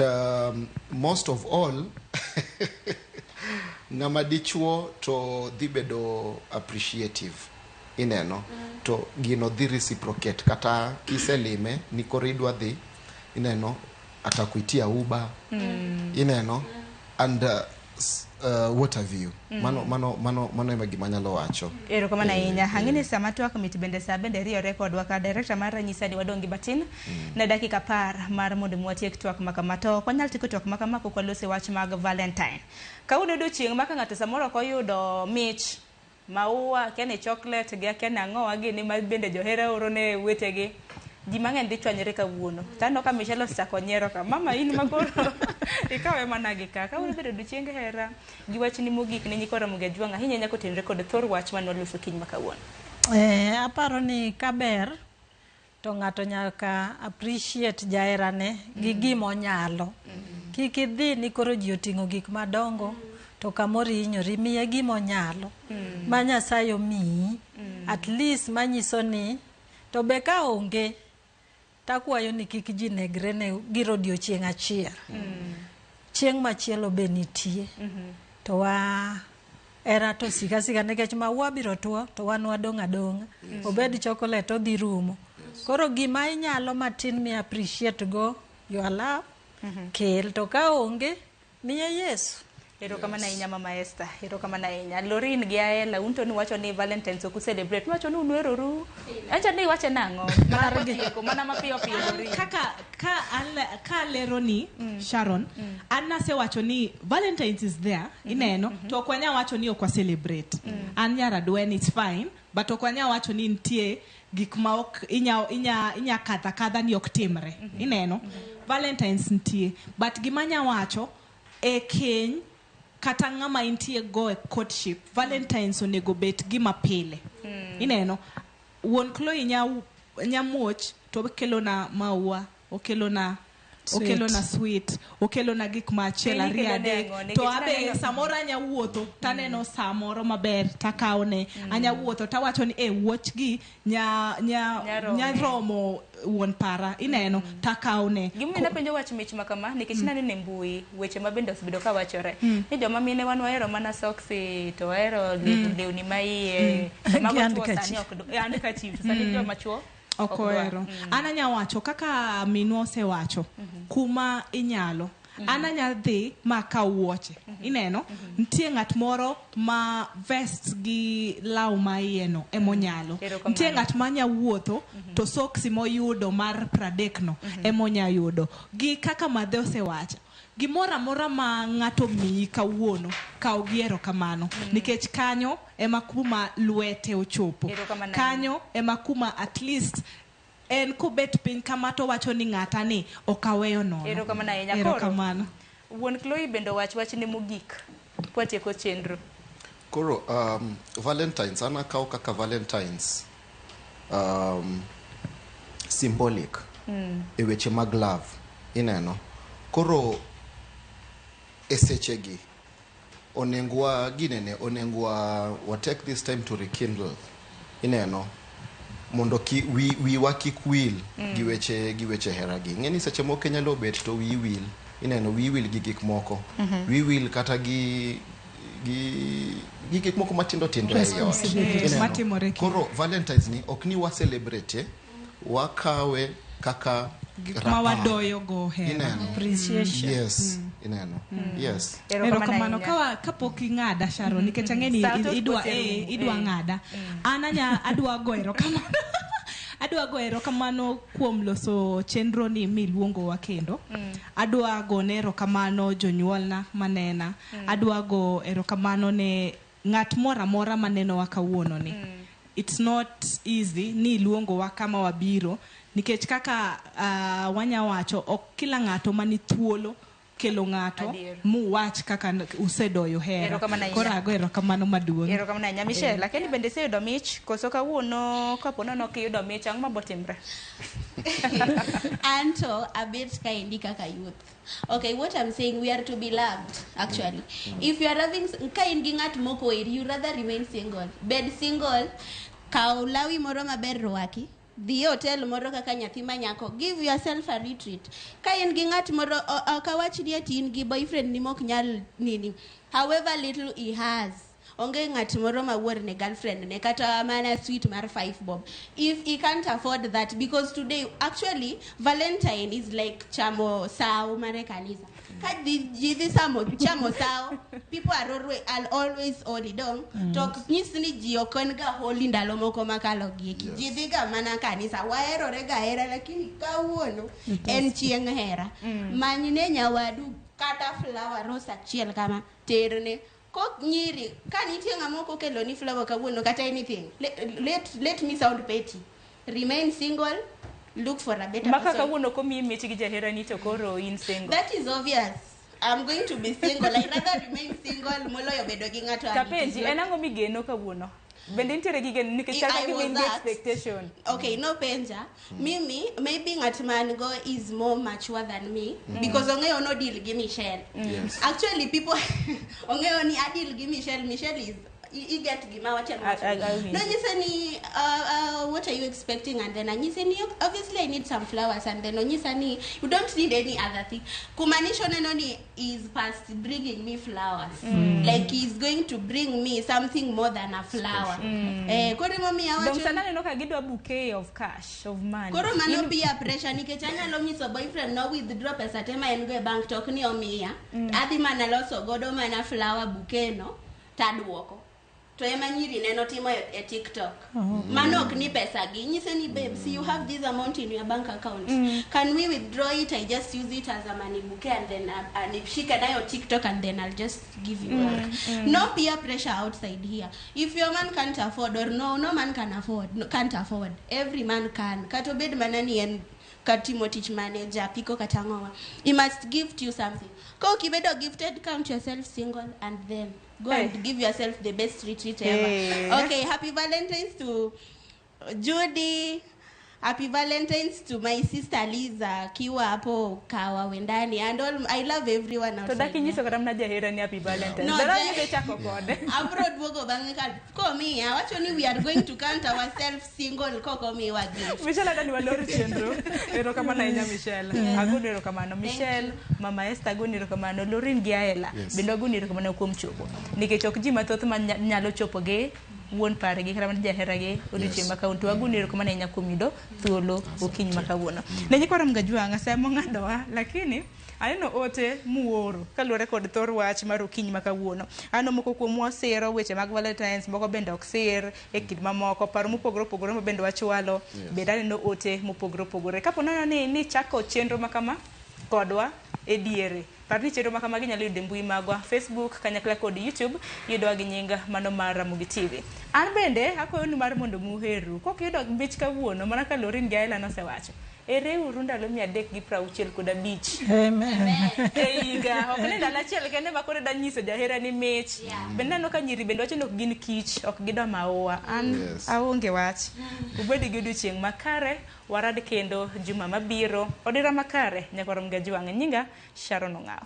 most of all ngama dichuo to dhi bedo appreciative ineno to gino dhi reciprocate kata kiselime nikoridwa dhi ineno atakuitia uba ineno and what have you mano ema gimanyalo wacho ero kama na inya hangine samatu akomiti bende sa bende rio record waka director mara nyisadi wadongi batin na dakika par mar mondo mwatie kitwak makamato kwanyal tikotwak makamako kwa lose wach mag Valentine kauno do chieng maka ng'ato samoro koyudo mich maua kene chocolate gi kene ang'owa gi ni ma bende johera oro ne wetegi ji mang'eny dhi chwanyore kawuono tano ka Michelle osako nyiero ka mama in makoro ikawe mana gi kaka uru bedo chieng hera gi wachni mogik ne nyikora muge jwanga ahinya nyako tenre kod thor wach man waluso kiny makawuono. Aparo ni kaber to ng'ato nyaka appreciate jaherane gi gimonyalo. Kik idhi ni koro ji oting'o gik madongo to kamoro inyori miye gimonyalo ma Nyasaye omiyi at least manyiso ni to be ka onge takwayo ni kik ji negre ne giro odiochieng' achiel. Chieng' machielo be nitie to era to sika nikech maua biro tuo to wan wadong' adong'a obed chocolate odhi rumo. Koro gima inyalo matin mi appreciate go your love kel to ka onge miye Yesu. Erokamano ahinya Mama Esther, erokamano ahinya. Lorin gi Aela unto ni wacho ni Valentine's ok celebrate, wacho ni unueroru. Acha ni wache nang'o? Mar tieko mana mapiyo piyo Lorin. Ka lero ni Sharon, Anna se wacho ni Valentine's is there, ineno, to okwanya wacho ni okwa celebrate. An nyara dwen it's fine, but okwanya wacho ni ntie gik ma ok inya kadha ni ok timre. Ineno, Valentine's ntie, but gimanya wacho e keny kata ng'ama intie go e courtship Valentine's onego bet gima pile. Ineno wuon Chloe nya muoch to okelo na maua, okelo na sweet, okelo na gik ma achiel ariyo adek to abe samoro anya wuotho taneno samoro maber takawne anya wuotho tawacho ni wuoch gi nya romo wuon para ineno takawne. Gimina penjo wach mich makama nikech nani ne mbui weche mabende osebedo ka wachore ni joma mine wan wahero mana soksi to wahero lewni ma iye mago tuo sani ok andika chief sani joma chuo okoero. Ananya wacho kaka minwa osewacho kuma inyalo ananya dhi maka wuoche ineno ntie ng'at moro ma vest gi law ma ieno emonyalo ntie ng'at manya wuotho to soksi moyudo mar 30 no emonya yudo gi kaka madhe osewacho gimora mora ma ng'ato miyi kawuono kaw giero kamano nikech kanyo ema kuma lwete ochopo kanyo ema kuma at least en kubet piny kamato wacho ni ng'ata ni okaweyo nono. Erokamano ahinya. Erokamano. Wuon Chloe bende wach ni mogik kwatieko chenro. Koro Valentine's ana kaw kaka Valentine's symbolic e weche mag love ineno. Koro esechegi onengwa ginene onengwa take this time to rekindle ineno mondo wi wakik wil gi weche heragi ng'eni seche moko nyalo bet to wi wil ineno wi wil gi gik moko wi wil kata gi gik moko matindo matimore. Koro Valentine's ni ok ni wa celebrate wakawe kaka ma wadoyo go hera appreciation. Yes ineno yes erokamano kapok ing'ada Sharon nikech ang'eni idwa ng'ada ananya adwa go erokamano adwa go erokamano kuom loso chenro ni miluongo wa kendo adwa go erokamano jonyuolna manena adwa go erokamano ne ng'at mora maneno wa kawuono ni it's not easy ni luongo wa kama wabiro nikech kaka wanyawacho ok kila ng'ato mani thuolo kelo ng'ato muwach kaka usedoyo hera korago erokamano maduong'. Erokamano ahinya Michelle lakini bende seyudo mich koso kawuono kapono nokiyudo mich ang'o mabotimre? Anto abet kaendi kaka youth. Okay, what I'm saying, we are to be loved actually. If you are having kaendi ng'at moko you rather remain single. Bed single kaw lawi moro maber rwaki the hotel moro kaka nyathi manyako give yourself a retreat ka in gi ng'at moro okawach ni ati in gi boyfriend ni mok nyal nini however little he has onge ng'at moro mawuor ne girlfriend ne kata mana sweet mar 5 bob if he can't afford that because today actually Valentine is like chamo sao mare kanisa ka jidhi chamo sao people are always holy dong tok nyis ni ji okon ga holy ndalo moko makalo giki jidhi ga mana kanisa waherore ga hera lakini kawuono en chieng' hera manyne nyawadu kata flower rose achiel kama terne Kok nyiri, ka nitie ng'ama ok okelo ni flower kawuono kata anything. Let me sound petty. Remain single, look for a better Maka person. kawuono komi mich gi jahera ni to koro in single. That is obvious. I'm going to be single. I'd rather remain single moloyo bedo gi ng'ato Kapenji, en ang'o migeno kawuono? Bende nitiere gige nikech chaka gi win expectation. Okay, no penja. Mimi, maybe ng'at man go is more mature than me because ongeyo no deal gi Michelle. Yes. Actually, people ongeyo ni adil gi Michelle. Michelle is you get gima wacha no nyise ni what are you expecting, and then anyise ni obviously I need some flowers, and then onyisa ni you don't need any other thing. Kumanisho neno ni is past bringing me flowers, like he's going to bring me something more than a flower. Kore mami awacho Dong sana neno ka gidwa bouquet of cash, of money. Koro mano pia pressure nikech anyalo nyiso boyfriend no withdraw pesa tema en go e bank tok ni omiya adhi mana loso godo mana flower bouquet no taduoko to ema nyiri neno timo e TikTok. Mano ok ni pesa gi nyise ni babe, see you have this amount in your bank account, can we withdraw it? I just use it as a money bouquet, and then if she can your TikTok, and then I'll just give you back. No peer pressure outside here. If your man can't afford, or no man can afford, can't afford, every man can. Katobed manani and katimo teach manager piko katangoa, he must gift you something. Ko kibedo gifted, count yourself single, and then go and give yourself the best retreat ever. Okay, happy Valentine's to Judy. Happy Valentine's to my sister Liza kiwa hapo kawa wendani, and all I love everyone outside. To daki nyiso kata mna jahera ni happy Valentine's. No, Dara ni chako kode. Abroad bogo bangeka ko mi awacho ni we are going to count ourselves single koko mi wagi. Michelle adani walori chendro. Ero kama na inya Michelle. Agudo ero kama no Michelle, Mama Esther agudo ero kama no Lorin Giaela. Bendo agudo ero kama no kuom chopo. Nikech ok ji mathoth man nyalo chopo ge won pare gi kama jahera ge odiochieng' makaunti wagunero kama nenya kumido thuolo okinyi makawuono. Ne nyikwara mgajua ngasemo ngadoa, lakini aneno ote muoro kaluore kod thor wach mar okinyi makawuono. Ano moko kuom wasero weche mag Valentine's, moko bende ok sir e kit mamoko, paro mopogore opogore bende wachwalo. Bende aneno ote mopogore opogore. Kapo nono ni chako chenro makama kodwa e diere. Parni chenro makama ginyalo yudo mbui magwa Facebook kanyakla kod YouTube, yudowa gi nyinga mano mar Ramogi TV. An bende akoyo ni mar mondo muheru kok yudo mbich kawuono mana ka Lorin Gaela nosewacho. Ere uru ndalo 365. Amen. Eiga, ok ne ndalo achiel kende makore da nyiso jahera ni mich. Bende no ka nyiri bende wacho ni ok gin kich, ok gidwa maua. An aonge wach. Ubedi gi odiochieng' makare, warad kendo juma mabiro. Odira makare, nyakwara Mgajwang' nyinga Sharon Ong'aw.